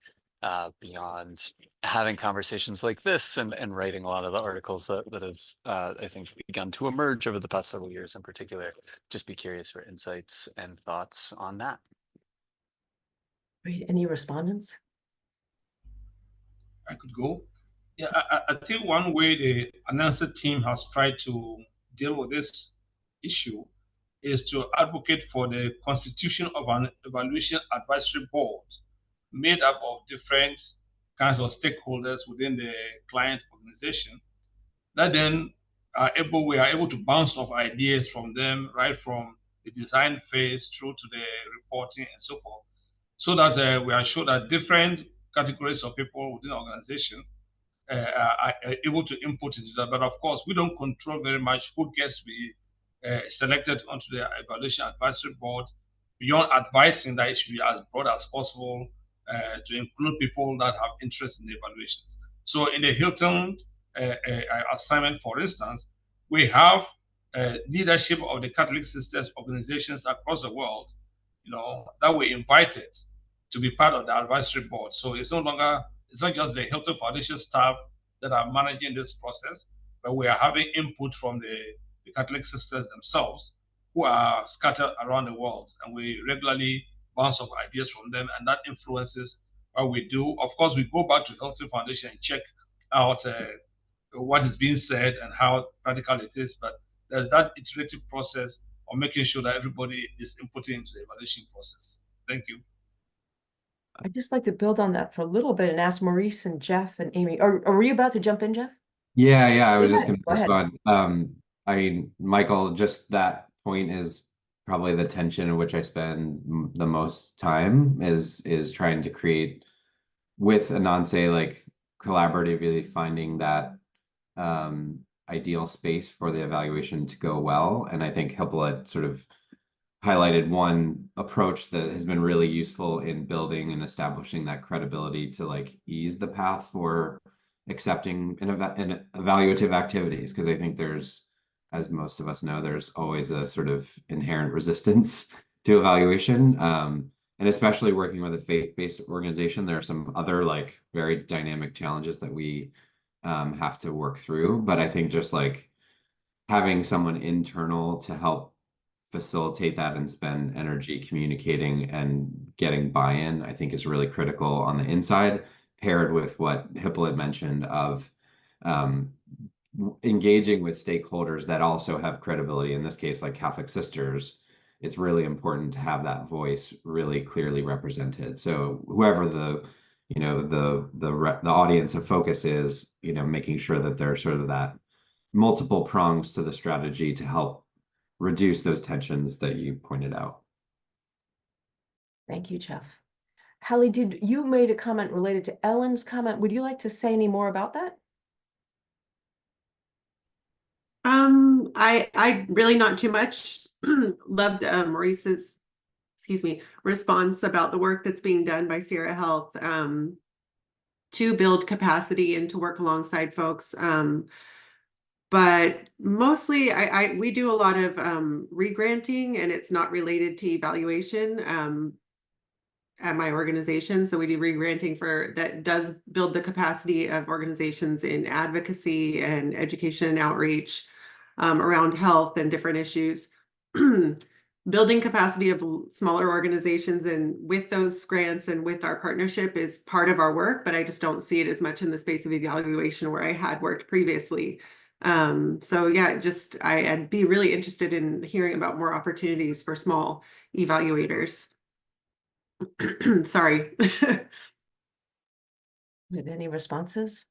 L: beyond having conversations like this and writing a lot of the articles that have, I think, begun to emerge over the past several years in particular. Just be curious for insights and thoughts on that.
C: Great. Any respondents?
B: I could go. Yeah, I think one way the announcer team has tried to deal with this issue is to advocate for the constitution of an evaluation advisory board made up of different kinds of stakeholders within the client organization, that then we are able to bounce off ideas from them, right from the design phase through to the reporting and so forth, so that we are sure that different categories of people within the organization are able to input into that. But of course, we don't control very much who gets to be selected onto the evaluation advisory board, beyond advising that it should be as broad as possible to include people that have interest in the evaluations. So in the Hilton assignment, for instance, we have leadership of the Catholic Sisters organizations across the world, that we invited to be part of the advisory board. So it's not just the Hilton Foundation staff that are managing this process, but we are having input from the Catholic Sisters themselves, who are scattered around the world, and we regularly bounce off ideas from them, and that influences what we do. Of course, we go back to Hilton Foundation and check out what is being said and how practical it is, but there's that iterative process of making sure that everybody is inputting into the evaluation process. Thank you.
C: I'd just like to build on that for a little bit and ask Maurice and Jeff and Amy. Are you about to jump in, Jeff?
G: Yeah, I was just
C: Go
G: going to
C: ahead.
G: respond. I mean, Michael, just that point is probably the tension in which I spend the most time is trying to create with Ananse, like collaboratively finding that ideal space for the evaluation to go well. And I think Hippolyte sort of highlighted one approach that has been really useful in building and establishing that credibility to like ease the path for accepting and evaluative activities. Because I think there's, as most of us know, there's always a sort of inherent resistance to evaluation. And especially working with a faith-based organization, there are some other like very dynamic challenges that we have to work through. But I think just like having someone internal to help facilitate that and spend energy communicating and getting buy-in, I think is really critical on the inside, paired with what Hippolyte mentioned of engaging with stakeholders that also have credibility. In this case, like Catholic sisters, it's really important to have that voice really clearly represented. So whoever the audience of focus is, making sure that there's sort of that multiple prongs to the strategy to help reduce those tensions that you pointed out.
C: Thank you, Jeff. Hallie, you made a comment related to Ellen's comment. Would you like to say any more about that?
M: I really not too much. Loved Maurice's, response about the work that's being done by Sierra Health to build capacity and to work alongside folks. But mostly we do a lot of re-granting, and it's not related to evaluation at my organization. So we do re-granting that does build the capacity of organizations in advocacy and education and outreach around health and different issues. Building capacity of smaller organizations and with those grants and with our partnership is part of our work, but I just don't see it as much in the space of evaluation where I had worked previously. So yeah, I'd be really interested in hearing about more opportunities for small evaluators. Sorry.
C: Any responses?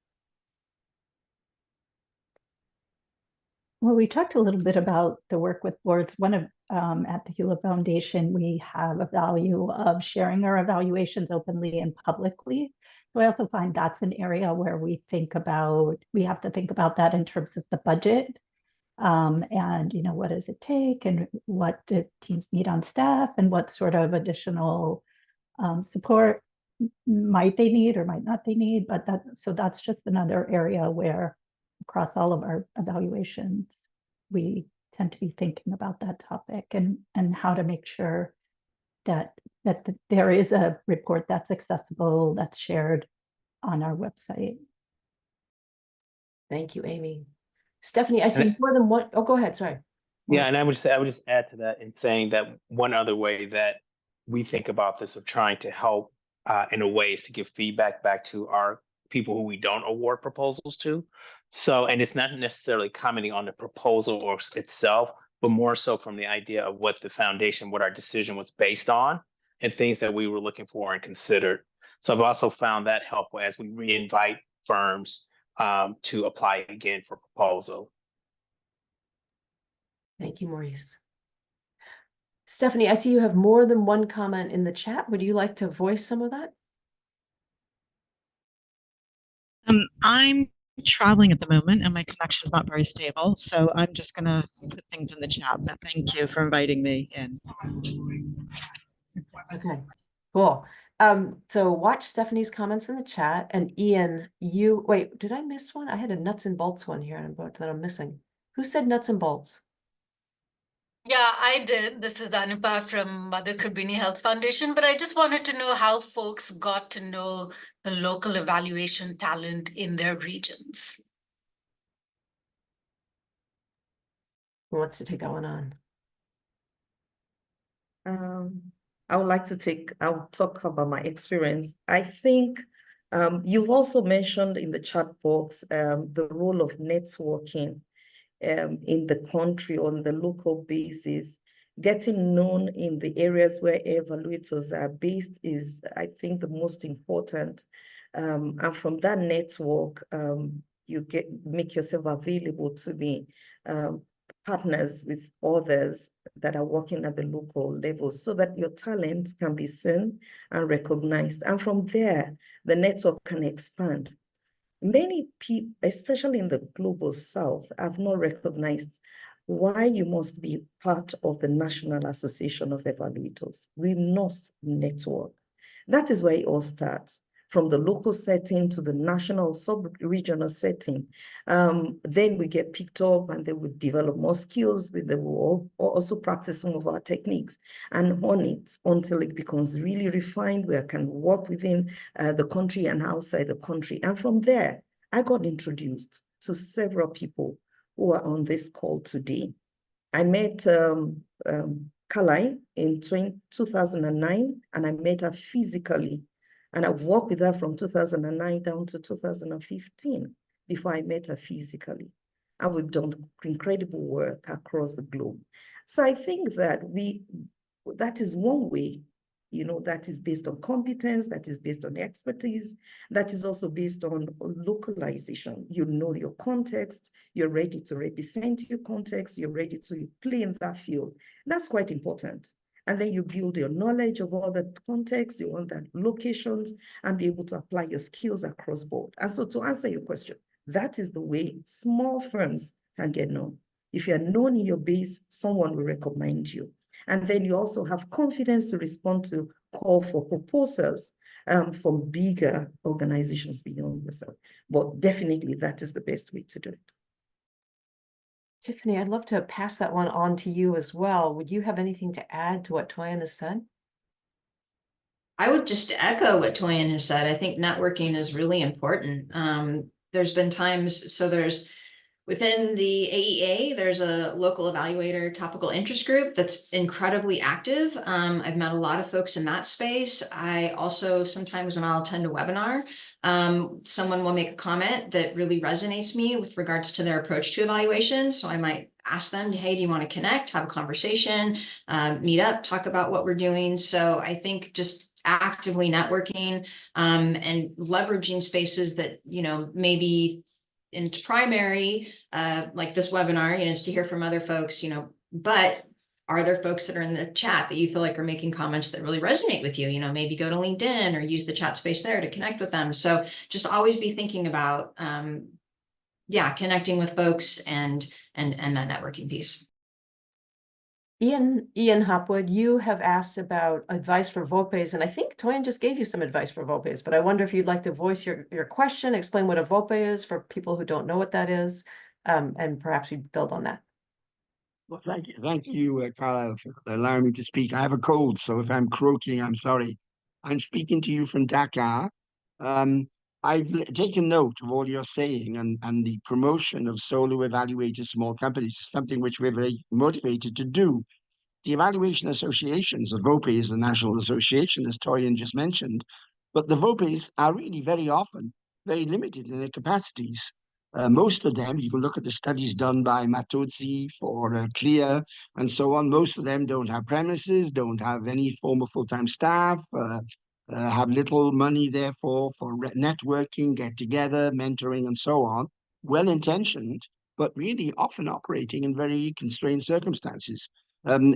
D: Well, we talked a little bit about the work with boards. One of at the Hewlett Foundation, we have a value of sharing our evaluations openly and publicly. So I also find that's an area where we have to think about that in terms of the budget. And what does it take, and what do teams need on staff, and what sort of additional support might they need or might not they need. But that's just another area where across all of our evaluations, we tend to be thinking about that topic and how to make sure that there is a report that's accessible, that's shared on our website.
C: Thank you, Amy. Stephanie, I see more than one. Oh, go ahead. Sorry.
F: Yeah, and I would just add to that in saying that one other way that we think about this of trying to help in a way is to give feedback back to our people who we don't award proposals to. So, and it's not necessarily commenting on the proposal or itself, but more so from the idea of what the foundation, what our decision was based on, and things that we were looking for and considered. So I've also found that helpful as we re-invite firms to apply again for proposal.
C: Thank you, Maurice. Stephanie, I see you have more than one comment in the chat. Would you like to voice some of that?
N: I'm traveling at the moment and my connection is not very stable, so I'm just going to put things in the chat, but thank you for inviting me in.
C: Okay, cool. So watch Stephanie's comments in the chat, and Ian, wait, did I miss one? I had a nuts and bolts one here that I'm missing. Who said nuts and bolts?
O: Yeah, I did. This is Anupa from Mother Kabini Health Foundation, but I just wanted to know how folks got to know the local evaluation talent in their regions.
C: Who wants to take that one on?
H: I'll talk about my experience. I think you've also mentioned in the chat box the role of networking in the country on the local basis. Getting known in the areas where evaluators are based is, I think, the most important. And from that network, you make yourself available to be partners with others that are working at the local level so that your talent can be seen and recognized. And from there, the network can expand. Many people, especially in the global south, have not recognized why you must be part of the National Association of Evaluators. We must network. That is where it all starts, from the local setting to the national sub-regional setting. Then we get picked up and they will develop more skills. They will also practice some of our techniques and hone it until it becomes really refined, where I can work within the country and outside the country. And from there, I got introduced to several people who are on this call today. I met Kalai in 2009, and I met her physically. And I've worked with her from 2009 down to 2015 before I met her physically. And we've done incredible work across the globe. So I think that that is one way, that is based on competence, that is based on expertise, that is also based on localization. You know your context, you're ready to represent your context, you're ready to play in that field. That's quite important. And then you build your knowledge of all the context, you want that locations, and be able to apply your skills across board. And so to answer your question, that is the way small firms can get known. If you're known in your base, someone will recommend you. And then you also have confidence to respond to call for proposals from bigger organizations beyond yourself. But definitely that is the best way to do it.
C: Tiffany, I'd love to pass that one on to you as well. Would you have anything to add to what Toyin has said?
E: I would just echo what Toyin has said. I think networking is really important. There's been times, within the AEA, there's a local evaluator topical interest group that's incredibly active. I've met a lot of folks in that space. I also, sometimes when I'll attend a webinar, someone will make a comment that really resonates me with regards to their approach to evaluation. So I might ask them, hey, do you want to connect, have a conversation, meet up, talk about what we're doing? So I think just actively networking and leveraging spaces that, maybe into primary, like this webinar, is to hear from other folks, but are there folks that are in the chat that you feel like are making comments that really resonate with you? Maybe go to LinkedIn or use the chat space there to connect with them. So just always be thinking about, connecting with folks and that networking piece.
C: Ian Hopwood, you have asked about advice for VOPEs, and I think Toyin just gave you some advice for VOPEs, but I wonder if you'd like to voice your question, explain what a VOPE is for people who don't know what that is, and perhaps we build on that.
P: Well, thank you, Carla, for allowing me to speak. I have a cold, so if I'm croaking, I'm sorry. I'm speaking to you from Dakar. I've taken note of all you're saying, and the promotion of solo evaluator small companies is something which we're very motivated to do. The evaluation associations, the VOPE is the national association, as Toyin just mentioned, but the VOPEs are really very often very limited in their capacities. Most of them, you can look at the studies done by Matozzi for CLEAR and so on. Most of them don't have premises, don't have any form of full-time staff, have little money, therefore, for networking, get together, mentoring, and so on. Well-intentioned, but really often operating in very constrained circumstances.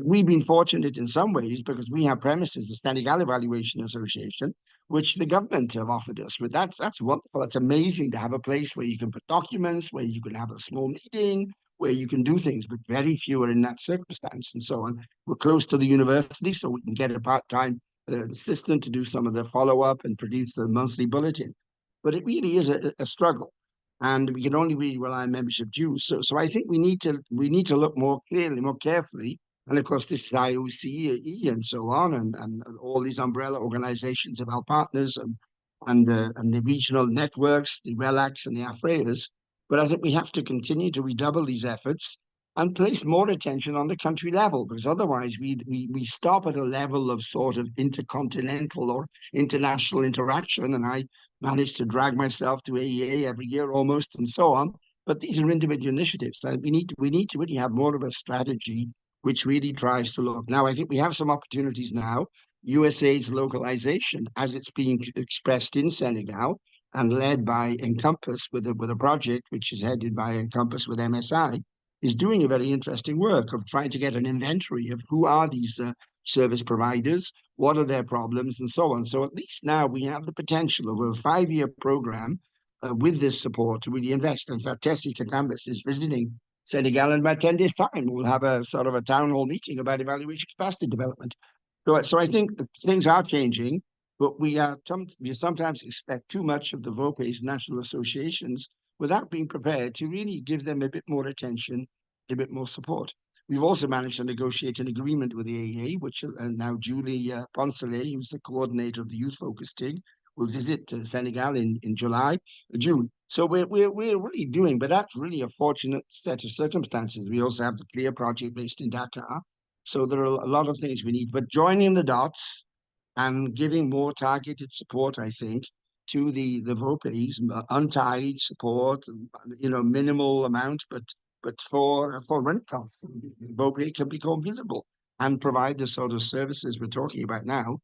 P: We've been fortunate in some ways because we have premises, the Standing Evaluation Association, which the government have offered us. But that's wonderful. It's amazing to have a place where you can put documents, where you can have a small meeting, where you can do things, but very few are in that circumstance and so on. We're close to the university, so we can get a part-time assistant to do some of the follow-up and produce the monthly bulletin. But it really is a struggle, and we can only really rely on membership dues. So I think we need to look more clearly, more carefully. And of course, this is IOC and so on, and all these umbrella organizations of our partners and the regional networks, the RELAX and the AFREAs. But I think we have to continue to redouble these efforts and place more attention on the country level, because otherwise we stop at a level of sort of intercontinental or international interaction. And I manage to drag myself to AEA every year almost and so on. But these are individual initiatives. And we need to really have more of a strategy which really tries to look. Now, I think we have some opportunities now. USAID's localization, as it's being expressed in Senegal and led by Encompass with a project which is headed by Encompass with MSI, is doing a very interesting work of trying to get an inventory of who are these service providers, what are their problems, and so on. So at least now we have the potential of a 5-year program with this support to really invest. In fact, Tessie Katambas is visiting Senegal in about 10 days' time. We'll have a sort of a town hall meeting about evaluation capacity development. So I think the things are changing, but we sometimes expect too much of the VOPE's national associations without being prepared to really give them a bit more attention, a bit more support. We've also managed to negotiate an agreement with the AEA, which now Julie Poncelet, who's the coordinator of the Youth Focus TIG, will visit Senegal in June. So we're really doing, but that's really a fortunate set of circumstances. We also have the CLEAR project based in Dakar. So there are a lot of things we need, but joining the dots and giving more targeted support, I think, to the VOPEs, untied support, minimal amount, but for rent costs, VOPE can become visible and provide the sort of services we're talking about now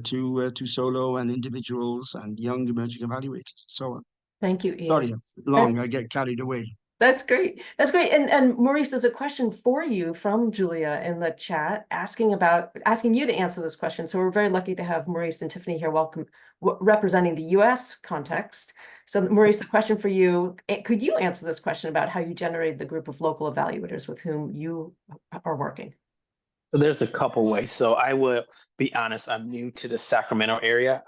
P: to solo and individuals and young emerging evaluators and so on.
C: Thank you, Ian.
P: Sorry, it's long. I get carried away.
C: That's great. That's great. And Maurice, there's a question for you from Julia in the chat asking you to answer this question. So we're very lucky to have Maurice and Tiffany here, representing the US context. So Maurice, the question for you, could you answer this question about how you generated the group of local evaluators with whom you are working?
F: So there's a couple ways. So I will be honest, I'm new to the Sacramento area.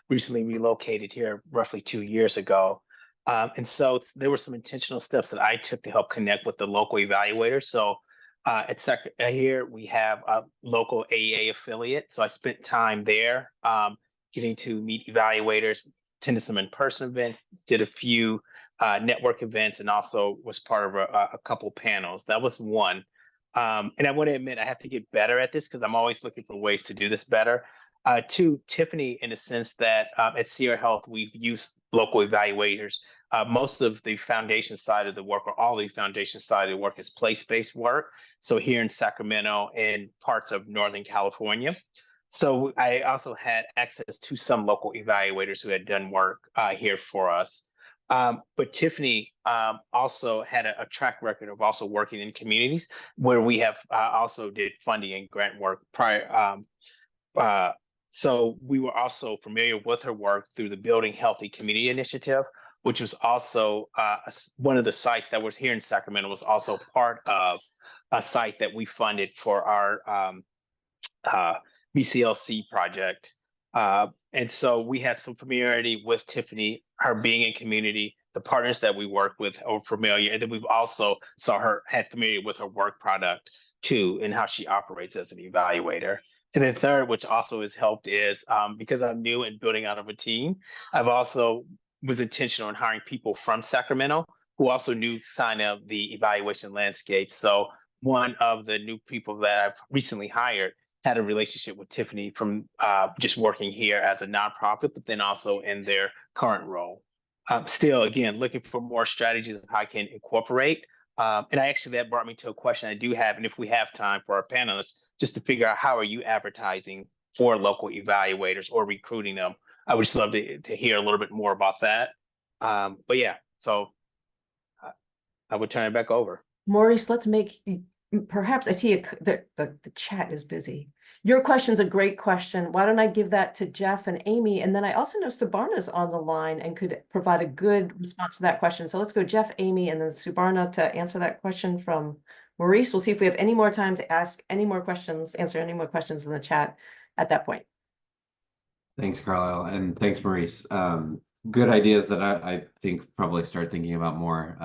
F: Recently relocated here roughly 2 years ago. And so there were some intentional steps that I took to help connect with the local evaluators. So here we have a local AEA affiliate. So I spent time there getting to meet evaluators, attended some in-person events, did a few network events, and also was part of a couple panels. That was one. And I want to admit I have to get better at this because I'm always looking for ways to do this better. Two, Tiffany, in the sense that at Sierra Health, we've used local evaluators. Most of the foundation side of the work, or all the foundation side of the work, is place-based work. So here in Sacramento and parts of Northern California. So I also had access to some local evaluators who had done work here for us. But Tiffany also had a track record of also working in communities where we have also did funding and grant work prior. So we were also familiar with her work through the Building Healthy Community Initiative, which was also one of the sites that was here in Sacramento, was also part of a site that we funded for our BCLC project. And so we had some familiarity with Tiffany, her being in community, the partners that we work with are familiar. And then we've also had familiar with her work product too, and how she operates as an evaluator. And then third, which also has helped, is because I'm new and building out of a team, I've also was intentional in hiring people from Sacramento who also knew sign of the evaluation landscape. So one of the new people that I've recently hired had a relationship with Tiffany from just working here as a nonprofit, but then also in their current role. Still, again, looking for more strategies of how I can incorporate. And that brought me to a question I do have, and if we have time for our panelists, just to figure out how are you advertising for local evaluators or recruiting them? I would just love to hear a little bit more about that. But yeah, so I would turn it back over.
C: Maurice, perhaps I see the chat is busy. Your question's a great question. Why don't I give that to Jeff and Amy? And then I also know Subarna's on the line and could provide a good response to that question. So let's go Jeff, Amy, and then Subarna to answer that question from Maurice. We'll see if we have any more time to answer any more questions in the chat at that point.
G: Thanks, Carlisle, and thanks, Maurice. Good ideas that I think probably start thinking about more,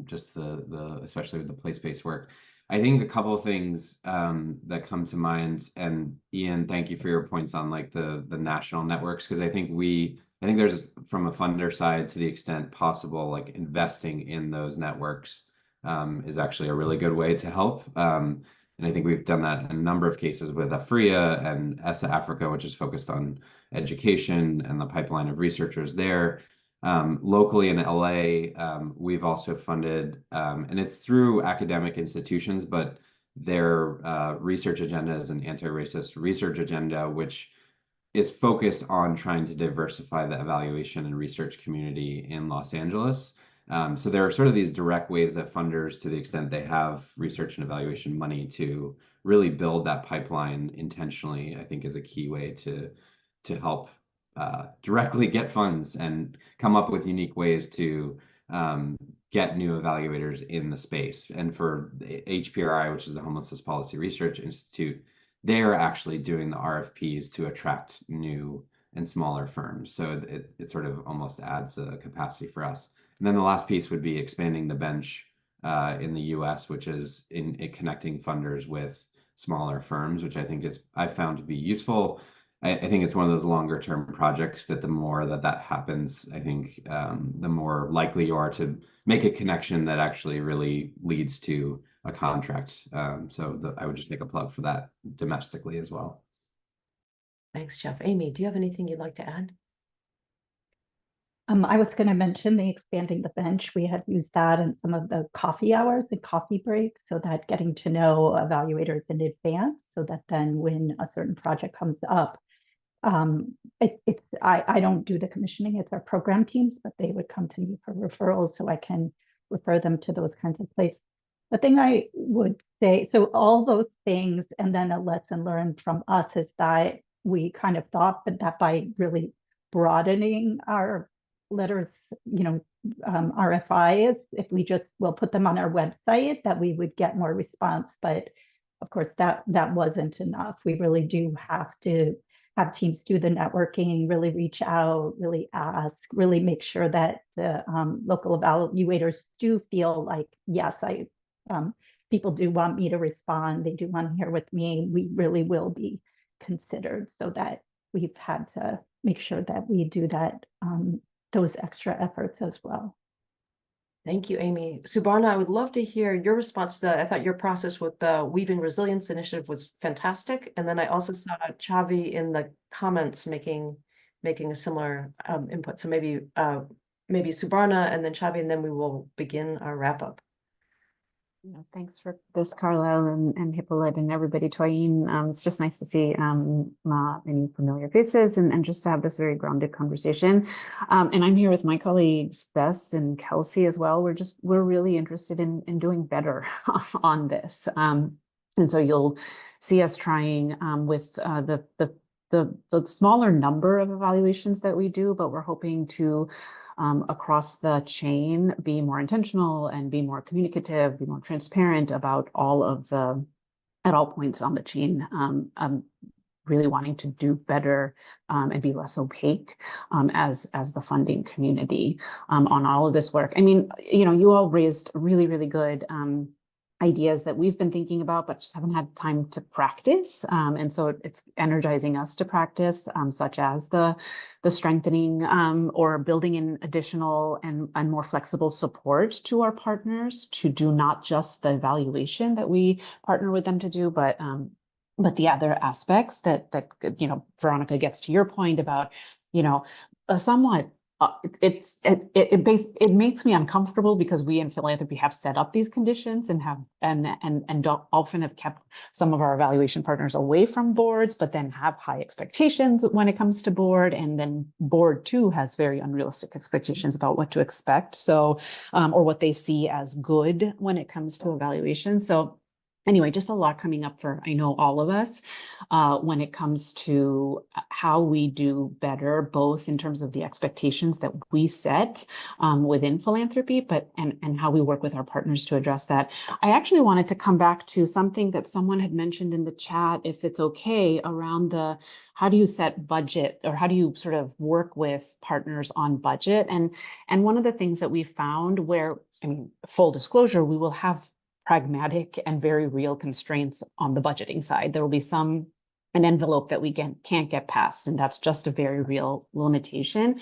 G: just especially with the place-based work. I think a couple of things that come to mind, and Ian, thank you for your points on like the national networks, because I think there's, from a funder side, to the extent possible, like investing in those networks is actually a really good way to help. And I think we've done that in a number of cases with AFRIA and ESSA Africa, which is focused on education and the pipeline of researchers there. Locally in LA, we've also funded, and it's through academic institutions, but their research agenda is an anti-racist research agenda, which is focused on trying to diversify the evaluation and research community in Los Angeles. So there are sort of these direct ways that funders, to the extent they have research and evaluation money, to really build that pipeline intentionally, I think is a key way to help directly get funds and come up with unique ways to get new evaluators in the space. And for the HPRI, which is the Homelessness Policy Research Institute, they're actually doing the RFPs to attract new and smaller firms. So it sort of almost adds a capacity for us. And then the last piece would be expanding the bench in the US, which is in connecting funders with smaller firms, which I've found to be useful. I think it's one of those longer term projects that the more that happens, I think the more likely you are to make a connection that actually really leads to a contract. I would just make a plug for that domestically as well.
C: Thanks, Jeff. Amy, do you have anything you'd like to add?
D: I was going to mention the expanding the bench. We had used that in some of the coffee hours and coffee breaks, so that getting to know evaluators in advance, so that then when a certain project comes up, I don't do the commissioning, it's our program teams, but they would come to me for referrals, so I can refer them to those kinds of places. The thing I would say, so all those things, and then a lesson learned from us is that we kind of thought that by really broadening our letters, RFIs, if we just will put them on our website, that we would get more response. But of course, that wasn't enough. We really do have to have teams do the networking, really reach out, really ask, really make sure that the local evaluators do feel like, yes, people do want me to respond. They do want to hear with me. We really will be considered, so that we've had to make sure that we do that, those extra efforts as well.
C: Thank you, Amy. Subarna, I would love to hear your response to that. I thought your process with the Weaving Resilience Initiative was fantastic. And then I also saw Chavi in the comments making a similar input. So maybe Subarna and then Chavi, and then we will begin our wrap up.
Q: Thanks for this, Carlisle and Hippolyte and everybody, Toyin. It's just nice to see many familiar faces and just to have this very grounded conversation. And I'm here with my colleagues, Bess and Kelsey as well. We're really interested in doing better on this. And so you'll see us trying with the smaller number of evaluations that we do, but we're hoping to across the chain, be more intentional and be more communicative, be more transparent about at all points on the chain. Really wanting to do better and be less opaque as the funding community on all of this work. I mean, you all raised really, really good ideas that we've been thinking about, but just haven't had time to practice. And so it's energizing us to practice, such as the strengthening or building in additional and more flexible support to our partners to do not just the evaluation that we partner with them to do, but the other aspects that Veronica gets to your point about, a somewhat it makes me uncomfortable because we in philanthropy have set up these conditions and often have kept some of our evaluation partners away from boards, but then have high expectations when it comes to board, and then board too has very unrealistic expectations about what to expect. So, or what they see as good when it comes to evaluation. So anyway, just a lot coming up for, I know, all of us when it comes to how we do better, both in terms of the expectations that we set within philanthropy, and how we work with our partners to address that. I actually wanted to come back to something that someone had mentioned in the chat, if it's okay, around how do you set budget, or how do you sort of work with partners on budget? And one of the things that we found where, I mean, full disclosure, we will have pragmatic and very real constraints on the budgeting side. There will be an envelope that we can't get past, and that's just a very real limitation.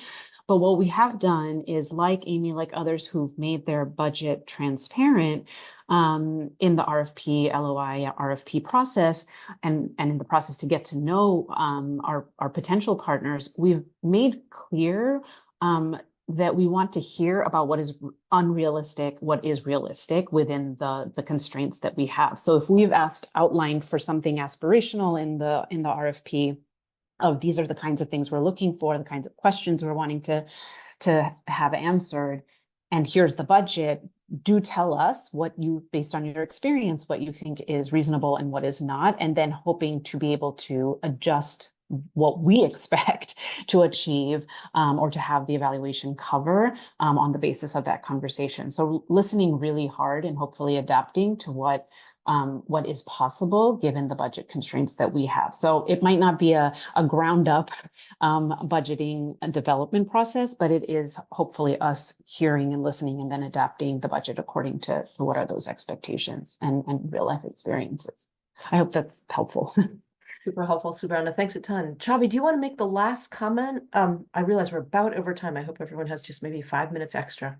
Q: But what we have done is, like Amy, like others who've made their budget transparent in the RFP, LOI, RFP process, and in the process to get to know our potential partners, we've made clear that we want to hear about what is unrealistic, what is realistic within the constraints that we have. So if we've outlined for something aspirational in the RFP, of these are the kinds of things we're looking for, the kinds of questions we're wanting to have answered, and here's the budget, do tell us based on your experience, what you think is reasonable and what is not, and then hoping to be able to adjust what we expect to achieve or to have the evaluation cover on the basis of that conversation. So listening really hard and hopefully adapting to what is possible given the budget constraints that we have. So it might not be a ground up budgeting and development process, but it is hopefully us hearing and listening and then adapting the budget according to what are those expectations and real life experiences. I hope that's helpful.
C: Super helpful, Subarna. Thanks a ton. Chavi, do you want to make the last comment? I realize we're about over time. I hope everyone has just maybe 5 minutes extra.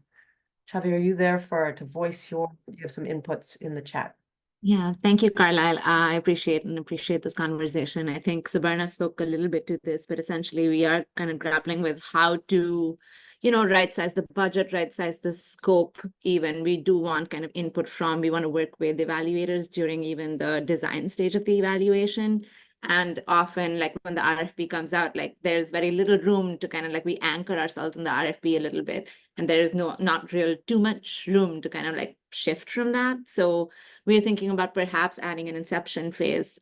C: Chavi, are you there to voice you have some inputs in the chat?
R: Yeah, thank you, Carlisle. I appreciate this conversation. I think Subarna spoke a little bit to this, but essentially we are kind of grappling with how to, right size the budget, right size the scope. Even we do want kind of input we want to work with evaluators during even the design stage of the evaluation. And often, like when the RFP comes out, like there's very little room to kind of like we anchor ourselves in the RFP a little bit, and there is not too much room to kind of like shift from that. So we're thinking about perhaps adding an inception phase,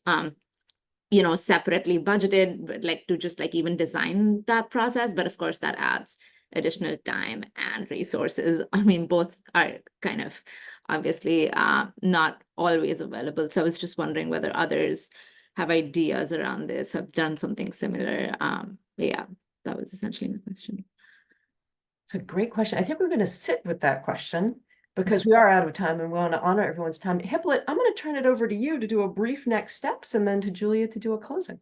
R: separately budgeted, but like to just like even design that process. But of course, that adds additional time and resources. I mean, both are kind of obviously not always available. So I was just wondering whether others have ideas around this, have done something similar. But yeah, that was essentially my question.
C: It's a great question. I think we're going to sit with that question because we are out of time and we want to honor everyone's time. Hippolyte, I'm going to turn it over to you to do a brief next steps and then to Julia to do a closing.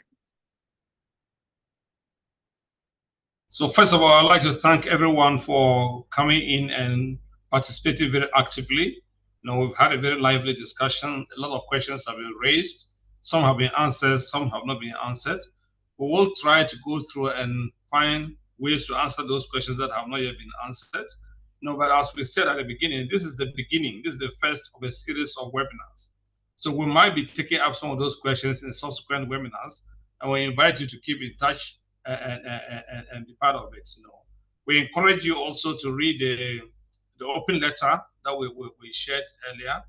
B: So first of all, I'd like to thank everyone for coming in and participating very actively. We've had a very lively discussion. A lot of questions have been raised. Some have been answered, some have not been answered. We will try to go through and find ways to answer those questions that have not yet been answered. But as we said at the beginning, this is the beginning. This is the first of a series of webinars. So we might be taking up some of those questions in subsequent webinars, and we invite you to keep in touch and be part of it. We encourage you also to read the open letter that we shared earlier.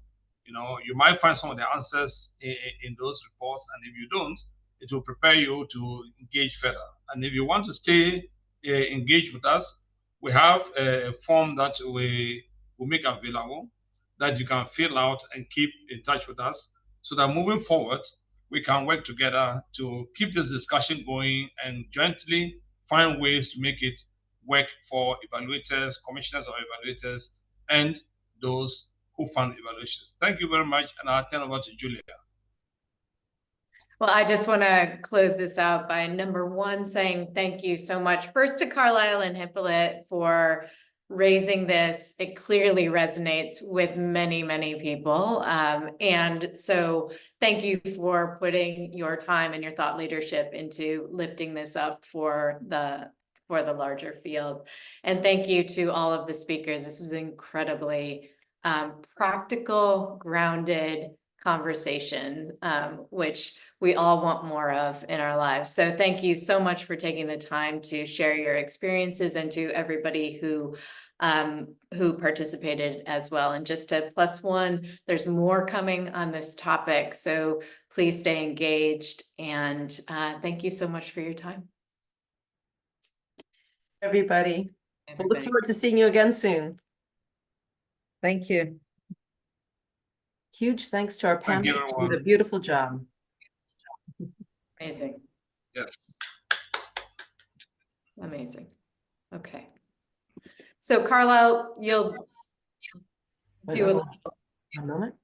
B: You might find some of the answers in those reports, and if you don't, it will prepare you to engage further. And if you want to stay engaged with us, we have a form that we will make available that you can fill out and keep in touch with us so that moving forward, we can work together to keep this discussion going and jointly find ways to make it work for evaluators, commissioners or evaluators, and those who fund evaluations. Thank you very much, and I'll turn over to Julia.
A: Well, I just want to close this out by number one, saying thank you so much first to Carlisle and Hippolyte for raising this. It clearly resonates with many, many people. And so thank you for putting your time and your thought leadership into lifting this up for the larger field. And thank you to all of the speakers. This was incredibly practical, grounded conversation, which we all want more of in our lives. So thank you so much for taking the time to share your experiences, and to everybody who participated as well. And just to plus one, there's more coming on this topic. So please stay engaged, and thank you so much for your time.
C: Everybody. We'll look forward to seeing you again soon.
H: Thank you.
C: Huge thanks to our panelists who did a beautiful job.
A: Amazing.
B: Yes.
A: Amazing. Okay. So Carlisle, you'll do
C: a moment.